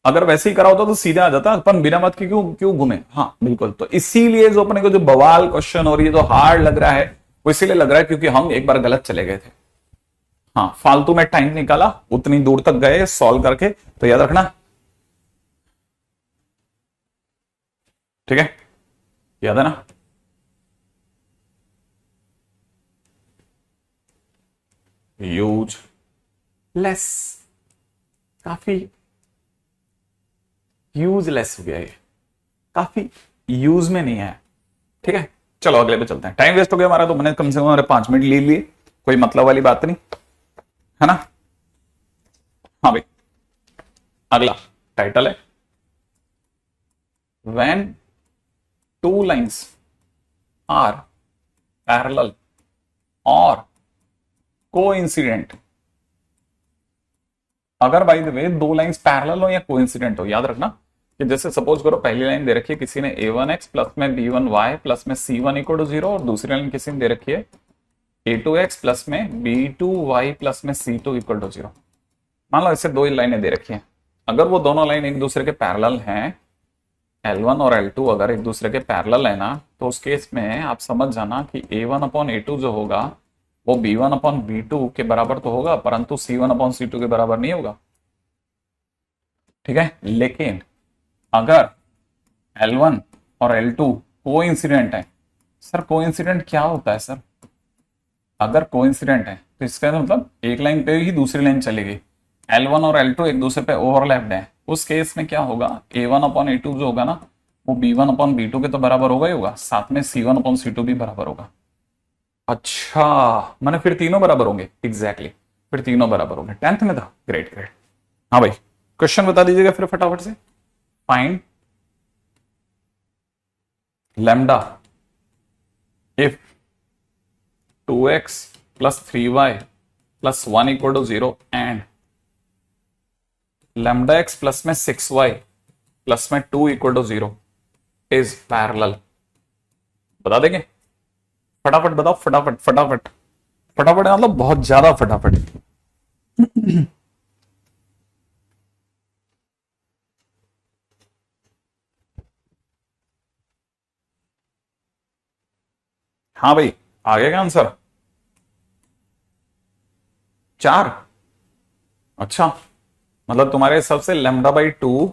अगर वैसे ही करा होता तो सीधे आ जाता, अपन बिना मत के क्यों क्यों घूमे। हाँ बिल्कुल, तो इसीलिए जो अपने को जो बवाल क्वेश्चन और ये जो हार्ड लग रहा है वो इसीलिए लग रहा है क्योंकि हम एक बार गलत चले गए थे। हाँ फालतू में टाइम निकाला, उतनी दूर तक गए सॉल्व करके, तो याद रखना, ठीक है, याद है ना? यूज लेस, काफी यूजलेस हो गया ये, काफी यूज में नहीं है, ठीक है। चलो अगले पे चलते हैं, टाइम वेस्ट हो गया हमारा, तो मैंने कम से कम हमारे 5 मिनट ले लिए, कोई मतलब वाली बात नहीं है ना। हाँ भाई, अगला टाइटल है when two lines are parallel और कोइंसिडेंट। अगर बाय द वे दो लाइंस पैरेलल हो या कोइंसिडेंट हो, याद रखना कि जैसे सपोज करो पहली लाइन दे रखी है किसी ने a1x प्लस में b1y प्लस में c1 इक्वल टू 0, और दूसरी लाइन किसी ने दे रखी है a2x प्लस में b2y प्लस में c2 इक्वल टू 0। मान लो ऐसे दो ही लाइनें दे रखी हैं, अगर वो दोनों लाइन एक दूसरे के पैरेलल हैं, L1 और L2 अगर एक दूसरे के पैरेलल है ना, तो उस केस में आप समझ जाना कि a1 अपॉन a2 जो होगा वो B1 अपॉन B2 के बराबर तो होगा, परंतु C1 अपॉन C2 के बराबर नहीं होगा। ठीक है, लेकिन अगर L1 और L2 कोइंसिडेंट है, सर कोइंसिडेंट क्या होता है सर? अगर कोइंसिडेंट है तो इसका मतलब एक लाइन पे ही दूसरी लाइन चलेगी। L1 और L2 एक दूसरे पे ओवरलैप्ड है, उस केस में क्या होगा, A1 अपॉन A2 जो होगा ना, वो B1 अपॉन B2 के तो बराबर होगा ही होगा, साथ में C1 अपॉन C2 भी बराबर होगा। अच्छा, मैंने फिर तीनों बराबर होंगे, एग्जैक्टली फिर तीनों बराबर होंगे। 10th में था, ग्रेट ग्रेट। हाँ भाई, क्वेश्चन बता दीजिएगा फिर फटाफट से। Find lambda if 2x plus 3y plus 1 equal to 0 and lambda x plus में 6y plus में 2 equal to 0 is parallel। बता देंगे? फटाफट बताओ, फटाफट फटाफट फटाफट, मतलब बहुत ज्यादा फटाफट। हाँ भाई, आ गया क्या आंसर? 4? अच्छा, मतलब तुम्हारे हिसाब से λ/2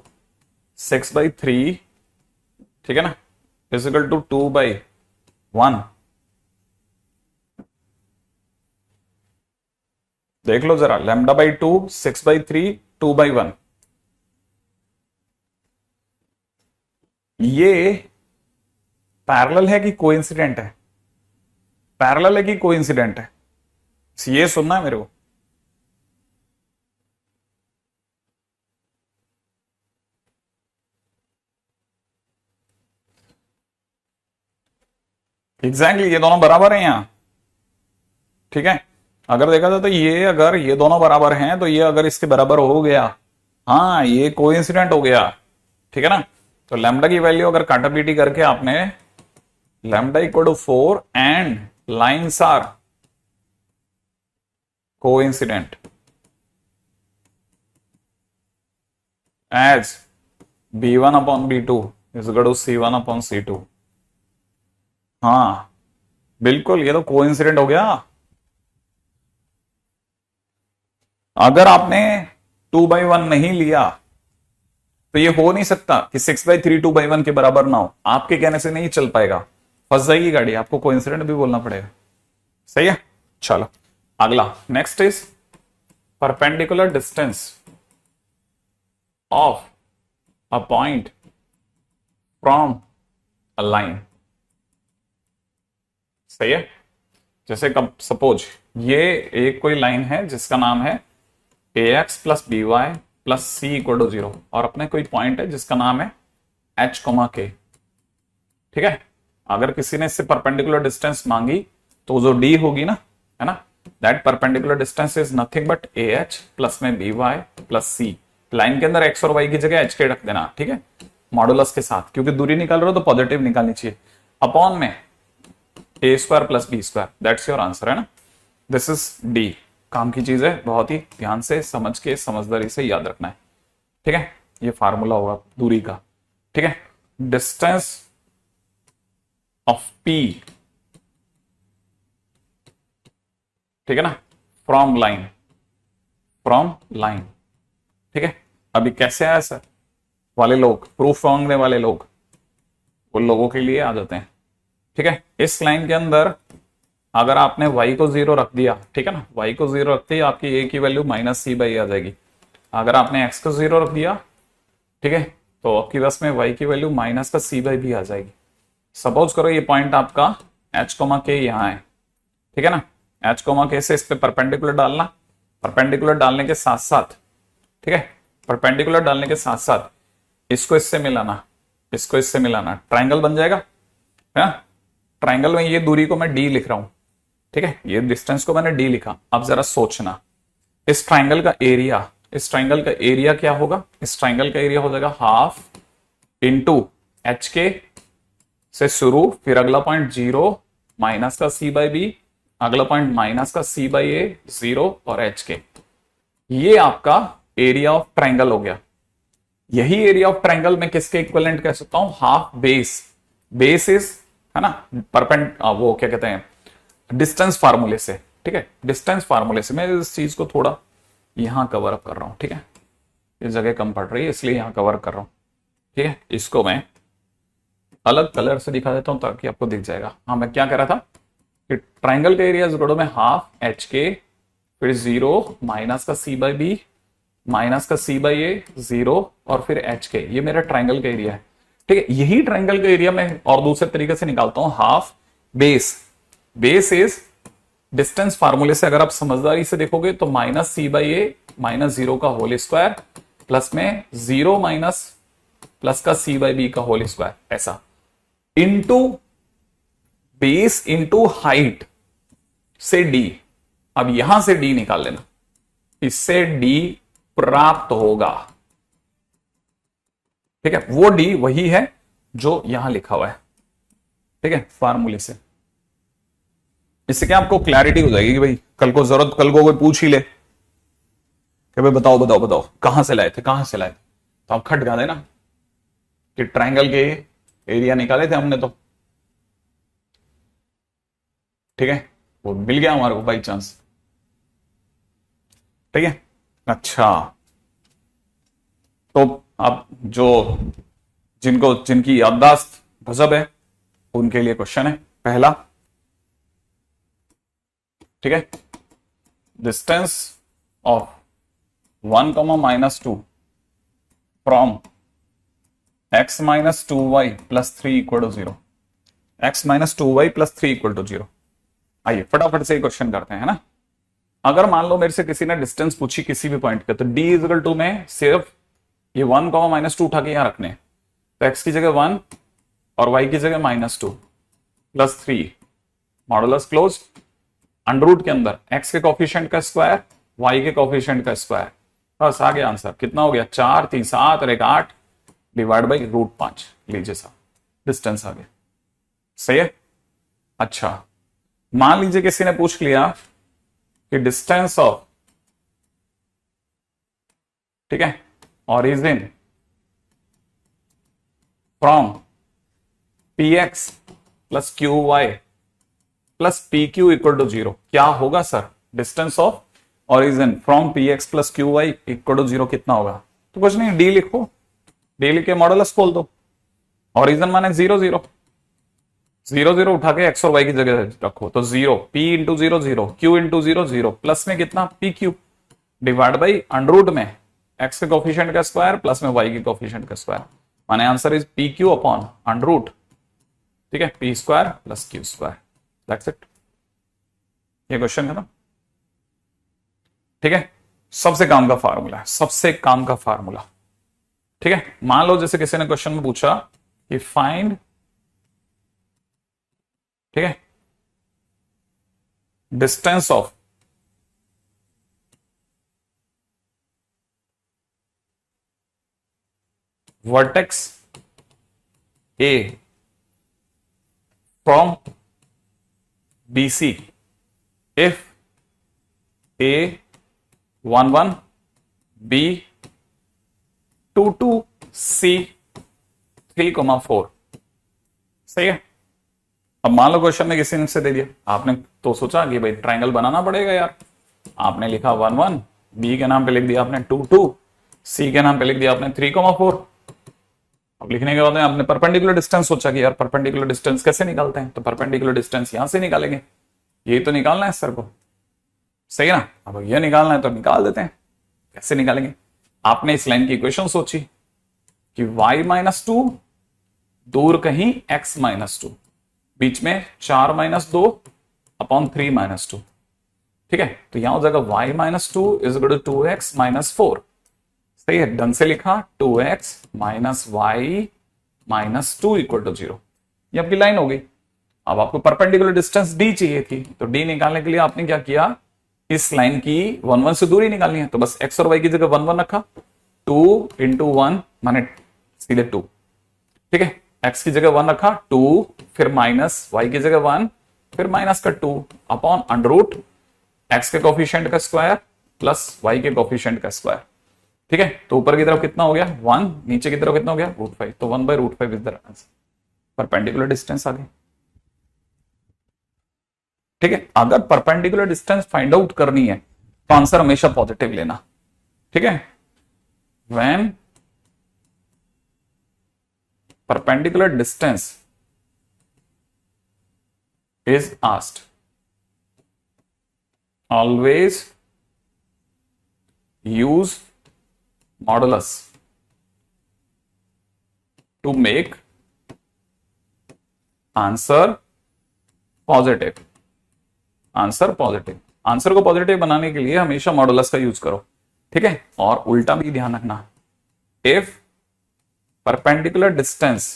6/3, ठीक है ना, फिजिकल टू 2/1। देख लो जरा, λ/2 6/3 2/1, ये पैरेलल है कि कोइंसिडेंट है? पैरेलल है कि कोइंसिडेंट है, ये सुनना है मेरे को। एग्जैक्टली ये दोनों बराबर हैं यहां, ठीक है। अगर देखा जाए तो ये, अगर ये दोनों बराबर हैं तो ये अगर इसके बराबर हो गया, हाँ ये कोइंसिडेंट हो गया, ठीक है ना। तो लैम्डा की वैल्यू अगर काटापीटी करके आपने lambda equal to 4 and lines are coincident as B1 upon B2 is equal to C1 upon C2। हाँ बिल्कुल, ये तो कोइंसिडेंट हो गया। अगर आपने 2/1 नहीं लिया तो ये हो नहीं सकता कि 6/3 2/1 के बराबर ना हो, आपके कहने से नहीं चल पाएगा, फंस जाएगी गाड़ी, आपको कोइंसिडेंट भी बोलना पड़ेगा। सही है, चलो अगला, next is perpendicular distance of a point from a line. सही है, जैसे कब सपोज ये एक कोई लाइन है जिसका नाम है ax plus b y plus c equal to 0, और अपने कोई पॉइंट है जिसका नाम है h, k, ठीक है। अगर किसी ने इससे परपेंडिकुलर डिस्टेंस मांगी तो जो d होगी ना, है ना, that perpendicular distance is nothing but ah plus में बी वाई प्लस सी। लाइन के अंदर x और y की जगह h के रख देना, ठीक है, मॉडुलस के साथ, क्योंकि दूरी निकाल रहे हो तो पॉजिटिव निकालनी चाहिए, अपॉन में a² plus b², that's your answer, है ना। This is D. काम की चीज है, बहुत ही ध्यान से समझ के समझदारी से याद रखना है, ठीक है। ये फार्मूला होगा दूरी का, ठीक है। डिस्टेंस ऑफ P, ठीक है ना, फ्रॉम लाइन, फ्रॉम लाइन, ठीक है। अभी कैसे आया सर वाले लोग, प्रूफ मांगने वाले लोग, उन लोगों के लिए आ जाते हैं, ठीक है। इस लाइन के अंदर अगर आपने y को 0 रख दिया, ठीक है ना, y को 0 रखते ही आपकी a की वैल्यू -c/a आ जाएगी। अगर आपने x को 0 रख दिया, ठीक है, तो आपकी बस में y की वैल्यू -c/b आ जाएगी। सपोज करो ये पॉइंट आपका h, k यहां है, ठीक है ना, h, k से इस पे परपेंडिकुलर डालना, परपेंडिकुलर डालने के साथ साथ, ठीक है, परपेंडिकुलर डालने के साथ साथ इसको इससे मिलाना, इसको इससे मिलाना, ट्राइंगल बन जाएगा, है ना। ट्राइंगल में ये दूरी को मैं d लिख रहा हूं, ठीक है, ये डिस्टेंस को मैंने d लिखा। अब जरा सोचना, इस ट्राइंगल का एरिया, इस ट्राइंगल का एरिया क्या होगा, इस ट्राइंगल का एरिया हो जाएगा हाफ इंटू HK से शुरू, फिर अगला पॉइंट 0 माइनस का C/B, अगला पॉइंट माइनस का C/A 0 और HK। ये आपका एरिया ऑफ ट्राइंगल हो गया। यही एरिया ऑफ ट्राइंगल में किसके इक्विवेलेंट कह सकता हूं, हाफ बेस, बेस इज, है ना, वो क्या कहते हैं डिस्टेंस फार्मूले से, ठीक है, डिस्टेंस फार्मूले से। मैं इस चीज को थोड़ा यहां कवर अप कर रहा हूं, ठीक है, इस जगह कम पड़ रही है इसलिए यहां कवर कर रहा हूं, ठीक है। इसको मैं अलग कलर से दिखा देता हूं ताकि आपको दिख जाएगा। हाँ, मैं क्या कह रहा था कि ट्राइंगल का एरिया जोड़ो में हाफ एच के, फिर 0 माइनस का सी बाई बी, माइनस का सी बाई ए, 0 और फिर एच के। ये मेरा ट्राइंगल का एरिया है, ठीक है। यही ट्राइंगल का एरिया मैं और दूसरे तरीके से निकालता हूं, half base. Base is distance फार्मूले से अगर आप समझदारी से देखोगे तो minus c by a minus 0 का होल स्क्वायर प्लस में 0 माइनस प्लस का सी बाई बी का होल स्क्वायर, ऐसा इंटू बेस इंटू हाइट से डी। अब यहां से डी निकाल लेना, इससे डी प्राप्त होगा, ठीक है। वो डी वही है जो यहां लिखा हुआ है, ठीक है, फार्मूले से। इससे क्या आपको क्लैरिटी हो जाएगी कि भाई कल को जरूरत, कल को कोई पूछ ही ले कि भाई बताओ बताओ बताओ कहां से लाए थे, कहां से लाए थे, तो आप खट गा देना कि ट्राइंगल के एरिया निकाले थे हमने तो, ठीक है, वो मिल गया हमारे को बाई चांस, ठीक है। अच्छा, तो अब जो जिनकी याददाश्त गजब है उनके लिए क्वेश्चन है पहला, ठीक है। Distance of 1, -2 from x minus 2y plus 3 equal to 0, x minus 2y plus 3 equal to 0। आइए फटाफट से क्वेश्चन करते हैं, है ना। अगर मान लो मेरे से किसी ने डिस्टेंस पूछी किसी भी पॉइंट पे, तो d इजिकल टू में सिर्फ ये 1, -2 उठा के यहां रखने, तो x की जगह 1 और y की जगह -2 प्लस 3 मॉडुलस क्लोज, अंडररूट के अंदर x के कोफिशिएंट का स्क्वायर, y के कोफिशिएंट का स्क्वायर, बस आ गया आंसर। कितना हो गया, 4, 3, 7 और 1, 8 डिवाइड बाई √5। लीजिए साहब, डिस्टेंस आ गया, सही है। अच्छा, मान लीजिए किसी ने पूछ लिया कि डिस्टेंस ऑफ, ठीक है, origin from px plus qy plus pq equal to 0 क्या होगा sir. Distance of origin from px plus qy equal to 0 कितना होगा, तो कुछ नहीं, डी लिखो, डी लिख के मॉडुलस खोल दो, ऑरिजिन माने 0 0 0 0 उठा के x और y की जगह रखो, तो 0 p into 0 0 q into 0 0 plus में कितना pq डिवाइड बाई अंडररूट में x के कोफिशिएंट का स्क्वायर प्लस में y के कोफिशिएंट का स्क्वायर, माने answer is pq upon under root, ठीक है, p square plus q square, that's it. ये क्वेश्चन है ना, ठीक है। सबसे काम का फार्मूला है, सबसे काम का फार्मूला, ठीक है। मान लो जैसे किसी ने क्वेश्चन में पूछा कि फाइंड, ठीक है, distance of vertex A from BC if A 1 1 B 2 2 C 3, 4, सही है। अब मान लो क्वेश्चन में किसी ने से दे दिया, आपने तो सोचा कि भाई ट्राइंगल बनाना पड़ेगा यार, आपने लिखा 1 1, B के नाम पे लिख दिया आपने 2 2, C के नाम पे लिख दिया आपने 3, 4। अब लिखने के बाद में आपने परपेंडिकुलर डिस्टेंस सोचा कि यार परपेंडिकुलर डिस्टेंस कैसे निकालते हैं, तो परपेंडिकुलर डिस्टेंस यहां से निकालेंगे, यही तो निकालना है सर को, सही है ना। अब ये निकालना है तो निकाल देते हैं, कैसे निकालेंगे। आपने इस लाइन की इक्वेशन सोची कि y-2 दूर कहीं x-2, बीच में 4-2 अपॉन 3-2, ठीक है। तो यहां हो जाएगा y-2 is equal to 2x-4, सही है, ढंग से लिखा 2x minus y minus 2 equal to 0, ये आपकी लाइन हो गई। अब आपको परपेंडिकुलर डिस्टेंस d चाहिए थी, तो d निकालने के लिए आपने क्या किया, इस लाइन की 1 1 से दूरी निकालनी है, तो बस x और y की जगह 1 1 रखा, 2 इंटू 1 माने सीधे 2, ठीक है, x की जगह 1 रखा 2, फिर माइनस y की जगह 1, फिर माइनस का 2 अपॉन अंडररूट x के कोफिशिएंट का स्क्वायर प्लस y के कोफिशिएंट का स्क्वायर, ठीक है। तो ऊपर की तरफ कितना हो गया 1, नीचे की तरफ कितना हो गया √5, तो 1/√5 is the answer, perpendicular distance आ गई। ठीक है, अगर परपेंडिकुलर डिस्टेंस फाइंड आउट करनी है तो आंसर हमेशा पॉजिटिव लेना, ठीक है। When perpendicular distance is asked, always use modulus to make answer positive। Answer positive, answer को पॉजिटिव बनाने के लिए हमेशा मॉडुलस का यूज करो, ठीक है। और उल्टा भी ध्यान रखना, if perpendicular distance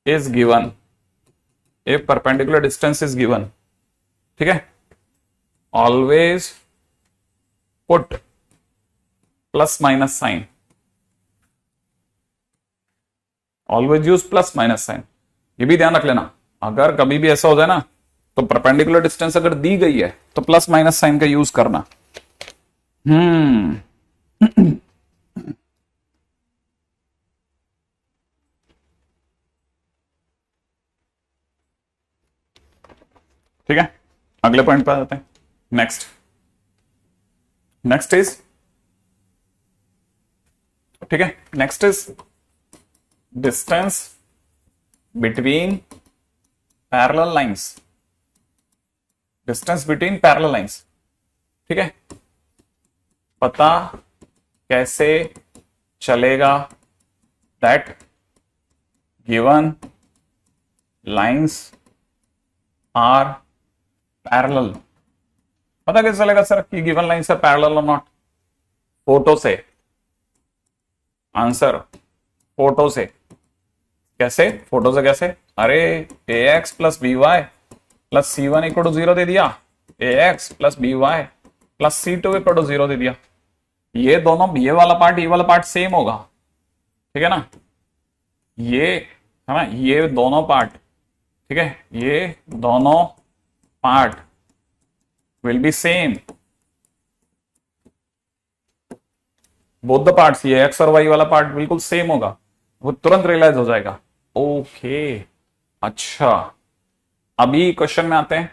is given, if perpendicular distance is given, ठीक है, always put plus minus sign, always use plus minus sign. ये भी ध्यान रख लेना, अगर कभी भी ऐसा हो जाए ना तो परपेंडिकुलर डिस्टेंस अगर दी गई है तो प्लस माइनस साइन का यूज करना। ठीक है, अगले पॉइंट पर आ जाते हैं। नेक्स्ट, नेक्स्ट इज, ठीक है, next is distance between parallel lines, distance between parallel lines, ठीक है। पता कैसे चलेगा that given lines are parallel, पता कैसे चलेगा सर कि गिवन लाइंस आर पैरेलल और नॉट? फोटो से, आंसर फोटो से। कैसे? फोटो से कैसे? अरे ax plus b y plus c one equal to 0 दे दिया, ax plus b y plus c two equal to 0 दे दिया। ये दोनों, ये वाला पार्ट सेम होगा, ठीक है ना, ये है ना, ये दोनों पार्ट, ठीक है, ये दोनों part will be same, both the parts, ये एक्स और वाई वाला पार्ट बिल्कुल सेम होगा, वो तुरंत रियलाइज हो जाएगा। ओके, अच्छा, अभी क्वेश्चन में आते हैं,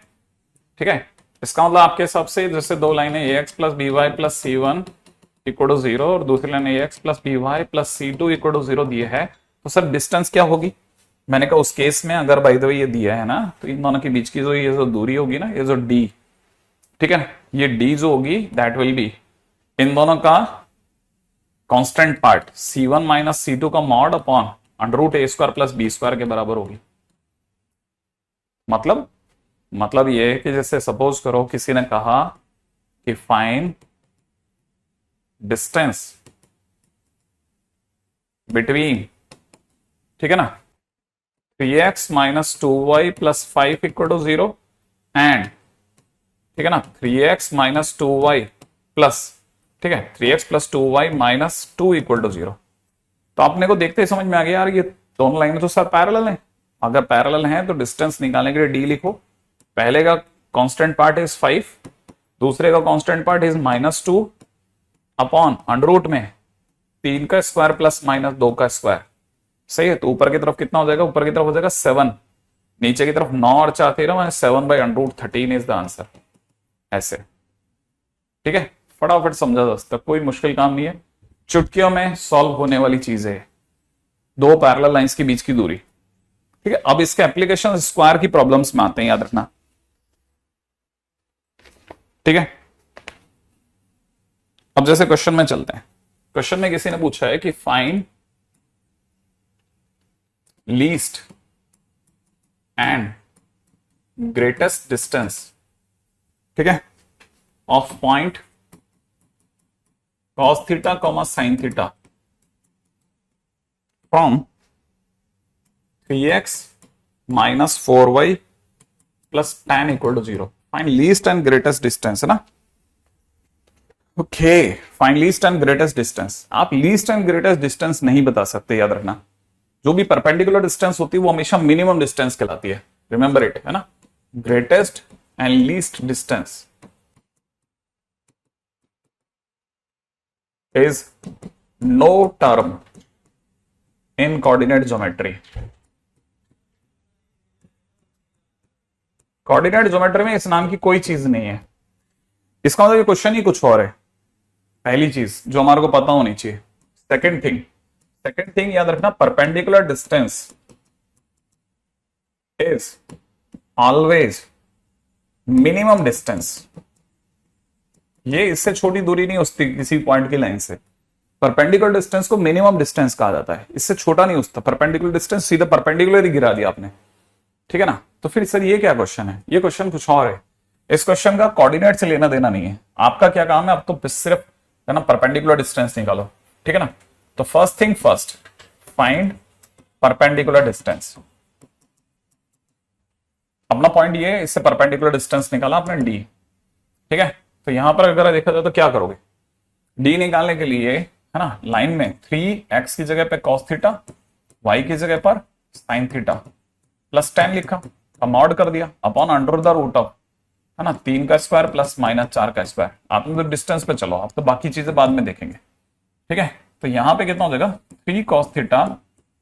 ठीक है। इसका मतलब आपके हिसाब से जैसे दो लाइनें a x plus b y plus c one equal to 0 और दूसरी line a x plus b y plus c two equal to 0 दिए है, तो सर डिस्टेंस क्या होगी? मैंने कहा उस केस में अगर बाय द वे ये दिया है ना, तो इन दोनों के बीच की जो ये जो दूरी होगी ना, ये जो डी, ठीक है, ये डी जो होगी दैट विल बी इन दोनों का constant part C1 minus C2 का mod upon under root a square plus b square के बराबर होगी। मतलब ये है कि जैसे सपोज करो किसी ने कहा कि फाइंड डिस्टेंस बिटवीन, ठीक है ना, 3x minus 2y plus 5 equal to 0 and, ठीक है ना, 3x माइनस 2y प्लस, ठीक है, 3x plus 2y minus 2 equal to 0। तो आपने को देखते ही समझ में आ गया यार ये दोनों लाइनें तो सर पैरेलल हैं। अगर पैरेलल हैं तो डिस्टेंस निकालने के लिए डी लिखो, पहले का कांस्टेंट पार्ट इज 5, दूसरे का constant part is minus 2 upon under root में 3 का स्क्वायर प्लस माइनस 2 का स्क्वायर। सही है, तो ऊपर की तरफ कितना हो जाएगा? ऊपर की तरफ हो जाएगा 7, नीचे की तरफ 9 और 4 13, 7 by under root 13 is the answer. ऐसे, ठीक है, फटाफट समझा जा सकता, कोई मुश्किल काम नहीं है, चुटकियों में सॉल्व होने वाली चीज है, दो पैरेलल लाइंस के बीच की दूरी, ठीक है। अब इसके एप्लीकेशन स्क्वायर की प्रॉब्लम्स में आते हैं, याद रखना, ठीक है। अब जैसे क्वेश्चन में चलते हैं, क्वेश्चन में किसी ने पूछा है कि find least and greatest distance, ठीक है, of point cos theta comma sin theta from 3x minus 4y plus tan equal to 0। Find least and greatest distance, है ना। Okay, find least and greatest distance. आप least and greatest distance नहीं बता सकते, याद रखना। जो भी परपेंडिकुलर डिस्टेंस होती है वो हमेशा मिनिमम डिस्टेंस कहलाती है, रिमेंबर इट, है ना। Greatest and least distance is no term in coordinate geometry। Coordinate geometry में इस नाम की कोई चीज नहीं है। इसका मतलब ये क्वेश्चन ही कुछ और है। पहली चीज जो हमारे को पता होनी चाहिए। सेकंड थिंग याद रखना, perpendicular distance is always minimum distance. ये इससे छोटी दूरी नहीं उसकी किसी पॉइंट की लाइन से। परपेंडिकुलर डिस्टेंस को मिनिमम डिस्टेंस कहा जाता है, इससे छोटा नहीं उसका। परपेंडिकुलर डिस्टेंस सीधा परपेंडिकुलर ही गिरा दिया आपने, ठीक है ना। तो फिर सर ये क्या क्वेश्चन है? ये क्वेश्चन कुछ और है। इस क्वेश्चन का कोऑर्डिनेट से लेना देना नहीं है। आपका क्या काम है, अब तो सिर्फ है ना परपेंडिकुलर डिस्टेंस निकालो, ठीक है ना। तो first thing first, find perpendicular distance. अपना पॉइंट ये है, इससे परपेंडिकुलर डिस्टेंस निकाला आपने डी, ठीक है। तो यहां पर अगर देखा जाए तो क्या करोगे, डी निकालने के लिए है ना लाइन में 3x की जगह पे cos थीटा, y की जगह पर sin थीटा प्लस 10 लिखा, कमॉड कर दिया upon under the root of है ना 3 का स्क्वायर प्लस -4 का स्क्वायर। आपने तो डिस्टेंस पे चलो, आप तो बाकी चीजें बाद में देखेंगे, ठीक है। तो यहां पे कितना हो जाएगा 3 cos theta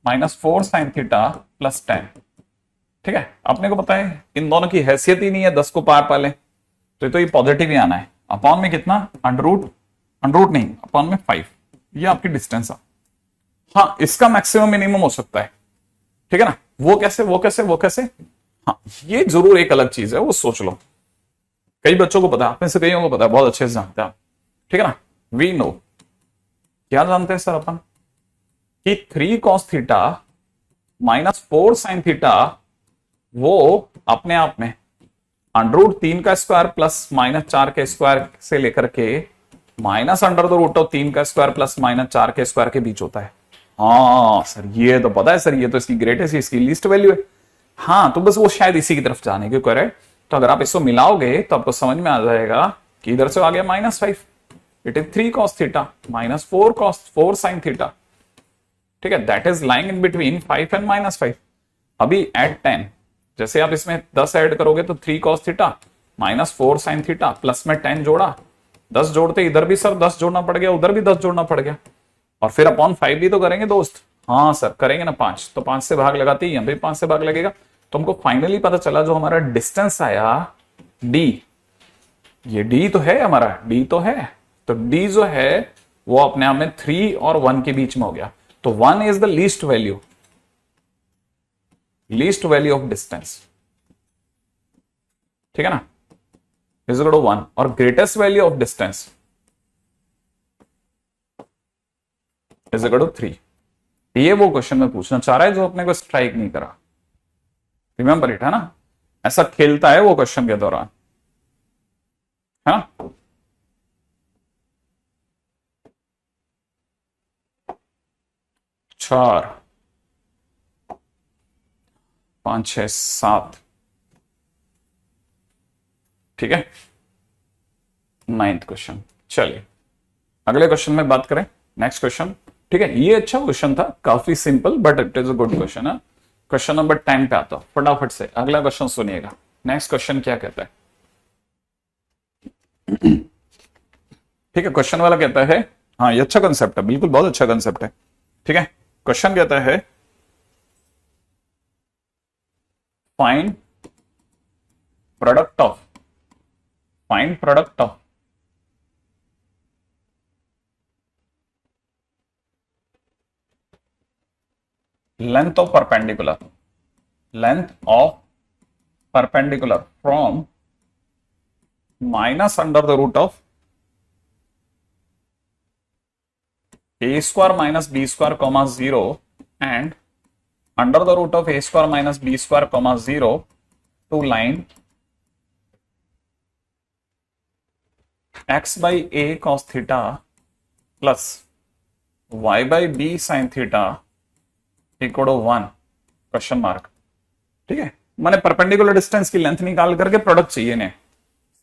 -4 sin theta plus 10, ठीक है। अपने को पता है इन दोनों की हैसियत ही नहीं है 10 को पार पाले, तो ये पॉजिटिव ही आना है। अपॉन में कितना, अंडर रूट नहीं, अपॉन में 5, ये आपकी डिस्टेंस है। हाँ, इसका मैक्सिमम मिनिमम हो सकता है, ठीक है ना। वो कैसे, हाँ ये जरूर एक अलग चीज है, वो सोच लो। कई बच्चों को पता है, आप में से कईयों को पता है, बहुत अच्छे से जानते हैं आप, ठीक है ना। वी नो, क्या जानते हैं सर अपन, कि 3 cos थीटा -4 sin थीटा वो अपने आप में √3 का स्क्वायर प्लस -4 के स्क्वायर से लेकर के -√3 का स्क्वायर प्लस -4 के स्क्वायर के बीच होता है। हाँ सर ये तो पता है सर, ये तो इसकी ग्रेटेस्ट, इसकी लीस्ट वैल्यू है। हाँ तो बस वो शायद इसी की तरफ जाने की करे। तो अगर आप इसको मिलाओगे तो आपको समझ में आ जाएगा कि इधर से आ गया -5, it is 3 cos theta -4 sin theta, ठीक है। That is lying in between 5 and -5। अभी एट 10, जैसे आप इसमें 10 ऐड करोगे तो 3 cos theta -4 sin theta plus में 10 जोड़ा, 10 जोड़ते इधर भी सर 10 जोड़ना पड़ गया, उधर भी 10 जोड़ना पड़ गया, और फिर अपॉन 5 भी तो करेंगे दोस्त। हाँ सर करेंगे ना, 5 तो 5 से भाग लगाते ही यहाँ पे 5 से भाग लगेगा। तो हमको फाइनली पता चला जो हमारा डिस्टेंस आया d, ये d तो है हमारा, d तो है, तो d जो है वो अपने आप में 3 और 1 के बीच में हो गया। तो 1 is the least value of distance, ठीक है ना, इज इक्वल टू 1। और greatest value of distance is equal to 3। ये वो क्वेश्चन में पूछना चाह रहा है जो अपने को स्ट्राइक नहीं करा, रिमेंबर इट, है ना। ऐसा खेलता है वो क्वेश्चन के दौरान, है ना। चार 5 6 7, ठीक है। 9th question. चलिए अगले क्वेश्चन में बात करें, नेक्स्ट क्वेश्चन, ठीक है। ये अच्छा क्वेश्चन था, काफी simple but it is a good question है। क्वेश्चन नंबर 10 पे आता हूं, फटाफट से अगला क्वेश्चन सुनिएगा। नेक्स्ट क्वेश्चन क्या कहता है, ठीक है। क्वेश्चन वाला कहता है, हाँ ये अच्छा कंसेप्ट है, बिल्कुल बहुत अच्छा कंसेप्ट है, ठीक है। क्वेश्चन कहता है find product of length of perpendicular from minus under the root of a square minus b square comma 0 and under the root of a square minus b square comma 0 to line x by a cos theta plus y by b sin theta equal to 1 question mark, ठीक है। मैंने perpendicular distance की length निकाल करके product चाहिए इन्हें,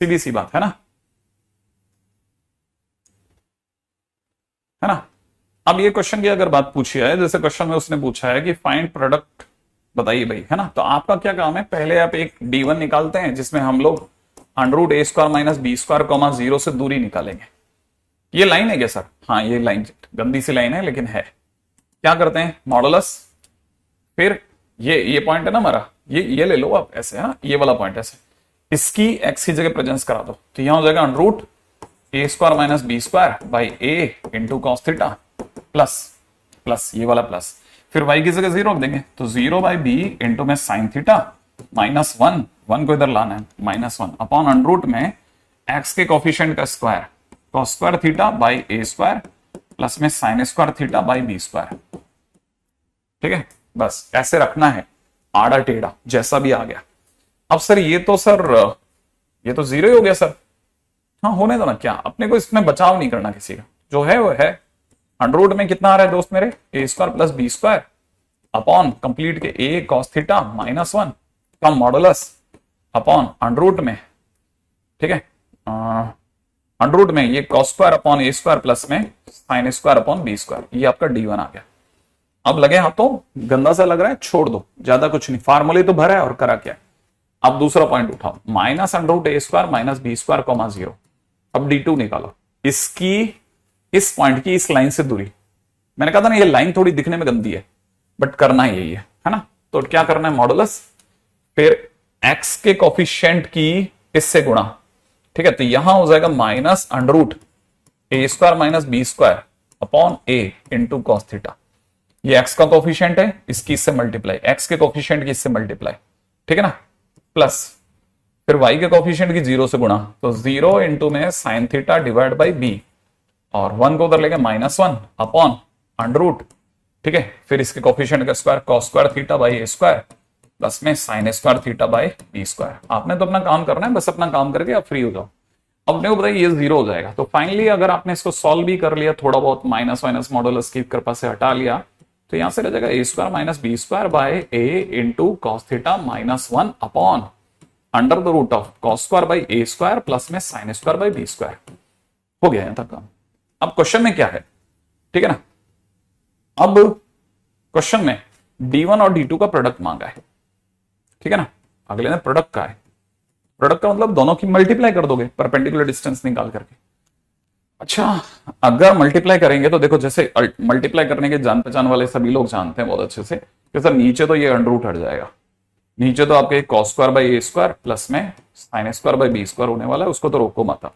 सीधी सी बात है ना, है ना। अब ये क्वेश्चन की अगर बात पूछी है, जैसे क्वेश्चन में उसने पूछा है कि फाइंड प्रोडक्ट बताइए भाई, है ना। तो आपका क्या काम है, पहले आप एक d1 निकालते हैं जिसमें हम लोग under a square minus b square comma 0 से दूरी निकालेंगे। ये लाइन है क्या सर? हाँ ये लाइन गंदी सी लाइन है लेकिन है। क्या करते हैं, मॉडुलस, फिर ये पॉइंट है ना हमारा, ये ले लो आप ऐसे, है ना, ये वाला पॉइंट ऐसे, इसकी एक्स की जगह प्रेजेंस करा दो, तो यहां हो जाएगा under root a square minus b square by a into cos theta plus plus ये वाला प्लस, फिर y की जगह 0 रख देंगे, तो 0 बाई बी इंटू में साइन थीटा माइनस 1, 1 को इधर लाना है, माइनस 1 अपॉन अंडर रूट में x के कोफिशिएंट का square cos square theta by a square plus में sine square theta by b square. ठीक है, बस ऐसे रखना है, आड़ा टेढ़ा जैसा भी आ गया। अब सर ये तो जीरो ही हो गया सर। हाँ होने दो ना, क्या अपने को इसमें बचाव नहीं करना किसी का, जो है वो है। अंडर रूट में कितना आ रहा है दोस्त मेरे, a square plus b square upon complete के ए कॉस थीटा माइनस 1 का मॉडुलस अपॉन अंडर रूट में, ठीक है, अंडर रूट में ये cos square upon a square plus में sine square upon b square, ये आपका D1 आ गया। अब लगे हाथों, गंदा सा लग रहा है, छोड़ दो, ज्यादा कुछ नहीं, फार्मूले तो भरा है और करा क्या। अब दूसरा पॉइंट उठाओ, minus under root a square minus b square comma 0। अब D2 निकालो, इसकी इस पॉइंट की इस लाइन से दूरी, मैंने कहा था ना ये लाइन थोड़ी दिखने में गंदी है बट करना ही यही है ना। तो क्या करना है, मॉडुलस फिर x के कोफिशिएंट की इससे गुणा, ठीक है, तो यहां हो जाएगा minus under root a square minus b square upon a into cos theta. ये x का कोफिशिएंट है, इसकी इससे मल्टीप्लाई, x के कोफिशिएंट की इससे मल्टीप्लाई, ठीक है ना, प्लस फिर y के कोफिशिएंट की 0 से गुणा, तो 0 इंटू में sine theta divide by b और 1 को उधर लेके माइनस 1 अपॉन अंडर रूट, ठीक है, फिर इसके कोफिशिएंट का square cos square theta by a square plus में sine square theta by b square. आपने तो अपना काम करना है, बस अपना काम करके आप फ्री हो जाओ। अब अपने को बताइए ये 0 हो जाएगा, तो फाइनली अगर आपने इसको सॉल्व भी कर लिया, थोड़ा बहुत माइनस माइनस मॉडुलस की कृपा से हटा लिया, तो यहां से रह जाएगा a square minus b square by a into cos theta minus 1 upon under the root of cos square by a square plus में sine square by b square. हो गया यहां तक काम। अब क्वेश्चन में क्या है, ठीक है ना, अब क्वेश्चन में D1 और D2 का प्रोडक्ट मांगा है, ठीक है ना, अगले ने प्रोडक्ट का है। प्रोडक्ट का मतलब दोनों की मल्टीप्लाई कर दोगे परपेंडिकुलर डिस्टेंस निकाल करके। अच्छा, अगर मल्टीप्लाई करेंगे तो देखो, जैसे मल्टीप्लाई करने के जान पहचान वाले सभी लोग जानते हैं बहुत अच्छे से कि सर नीचे तो ये अंडर रूट हट जाएगा, नीचे तो आपके cos square by a square plus में sine square by b square होने वाला है, उसको तो रोको मत।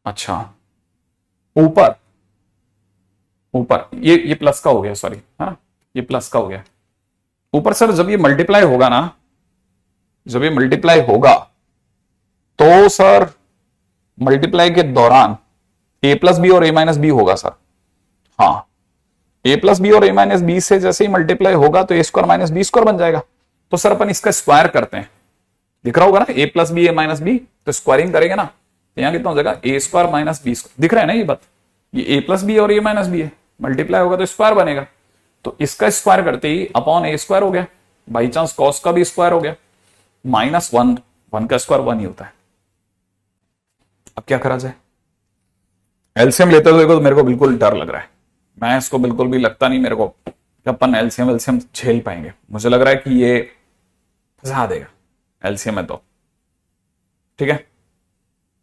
अच्छा, ऊपर ऊपर ये प्लस का हो गया, सॉरी, है ना, ये प्लस का हो गया। ऊपर सर जब ये मल्टीप्लाई होगा ना, जब ये मल्टीप्लाई होगा तो सर मल्टीप्लाई के दौरान ए प्लस बी और ए माइनस बी होगा सर। हाँ, ए प्लस बी और ए माइनस बी से जैसे ही मल्टीप्लाई होगा तो ए स्क्वायर माइनस बी स्क्वायर बन जाएगा। तो सर अपन इसका स्क्वायर करते हैं, दिख रहा होगा ना, ए प्लस बी ए माइनस बी, तो स्क्वायरिंग करेंगे ना, तो यहां कितना हो जाएगा, a square minus b square, दिख रहा है ना ये बात, ये ए प्लस बी और ए माइनस बी है, मल्टीप्लाई होगा तो स्क्वायर बनेगा, तो इसका स्क्वायर करते ही अपॉन ए स्क्वायर हो गया, बाई चांस कॉस का भी स्क्वायर हो गया, माइनस 1, 1 का स्क्वायर 1 ही होता है। अब क्या करा जाए, एलसीएम लेते हुए देखो तो मेरे को बिल्कुल डर लग रहा है, मैं इसको बिल्कुल भी लगता नहीं मेरे को कि अपन एलसीएम झेल पाएंगे, मुझे लग रहा है कि ये फंसा देगा एलसीएम में तो, ठीक है।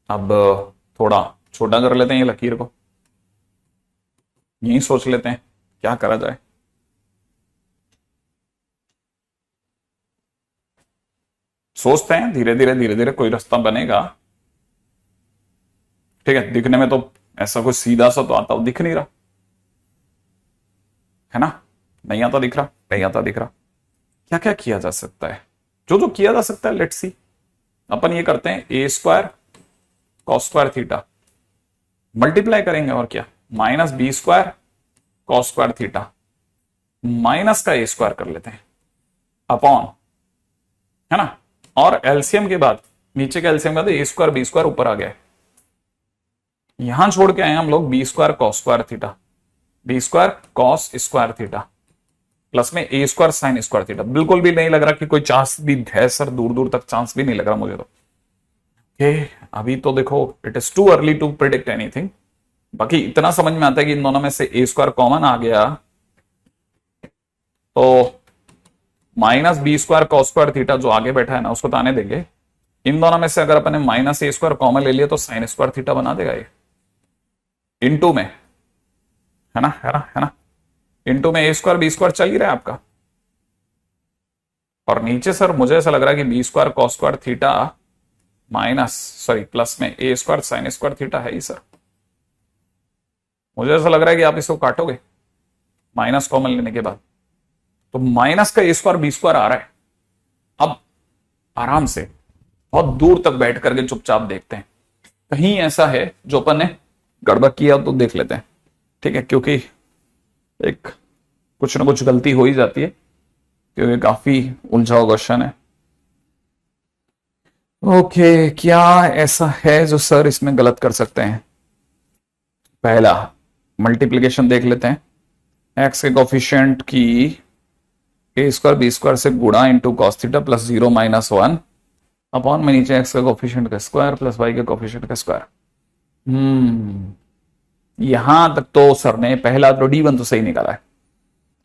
अब थोड़ा छोटा कर लेते हैं ये लकीर को, यही सोच लेते हैं क्या करा जाए। सोचते हैं धीरे धीरे कोई रास्ता बनेगा, ठीक है। दिखने में तो ऐसा कोई सीधा सा तो आता दिख नहीं रहा है ना, नहीं आता दिख रहा, नहीं आता दिख रहा। क्या क्या किया जा सकता है, जो जो किया जा सकता है लेट्स सी। अपन ये करते हैं a square cos square theta multiply करेंगे और क्या, minus b square cos square theta minus का ए स्क्वायर कर लेते हैं अपॉन, है ना, और एलसीएम के बाद नीचे के एलसीएम के बाद ए स्क्वायर बी स्क्वायर ऊपर आ गया, यहां छोड़ के आए हम लोग b square cos square theta, b square cos square theta plus में a square sine square theta. बिल्कुल भी नहीं लग रहा कि कोई चांस भी है सर, दूर दूर तक चांस भी नहीं लग रहा मुझे तो। अभी तो देखो it is too early to predict anything, बाकी इतना समझ में आता है कि इन दोनों में से ए स्क्वायर कॉमन आ गया तो minus b square cos square theta जो आगे बैठा है ना उसको तो आने देंगे। इन दोनों में से अगर अपन ने माइनस ए स्क्वायर कॉमन ले लिया तो साइन स्क्वायर थीटा बना देगा ये, इनटू में, है ना, है ना, है ना, इनटू में ए स्क्वायर बी स्क्वायर चल ही रहा है आपका, और नीचे सर मुझे ऐसा लग रहा है कि b square cos square theta minus sorry plus में a square sine square theta है ही सर। मुझे ऐसा लग रहा है कि आप इसको काटोगे माइनस कॉमन लेने के बाद, तो माइनस का ए स्क्वायर बी स्क्वायर आ रहा है। अब आराम से बहुत दूर तक बैठ करके चुपचाप देखते हैं, कहीं ऐसा है जो अपन ने गड़बड़ किया तो देख लेते हैं, ठीक है, क्योंकि एक कुछ ना कुछ गलती हो ही जाती है, क्योंकि काफी उलझा हुआ क्वेश्चन है। ओके, क्या ऐसा है जो सर इसमें गलत कर सकते हैं? पहला मल्टीप्लीकेशन देख लेते हैं। एक्स के कोफिशिएंट की ए स्क्वायर बी स्क्वायर से गुणा into cos theta plus 0 minus 1 upon में नीचे एक्स का कोफिशिएंट का स्क्वायर प्लस वाई के कोफिशिएंट का स्क्वायर। यहां तक तो सर ने पहला तो D1 तो सही निकाला है।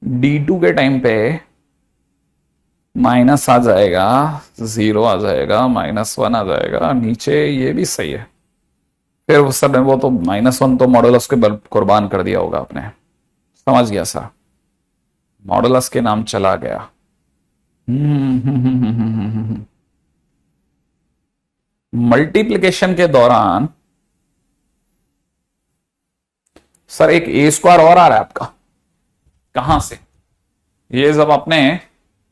D2 के टाइम पे माइनस आ जाएगा, 0 आ जाएगा, -1 आ जाएगा, नीचे ये भी सही है। फिर उस सर ने वो तो -1 तो मॉडुलस के बल कुर्बान कर दिया होगा आपने, समझ गया सर, मॉडुलस के नाम चला गया। मल्टीप्लिकेशन के दौरान सर एक ए स्क्वायर और आ रहा है आपका, कहां से? ये जब आपने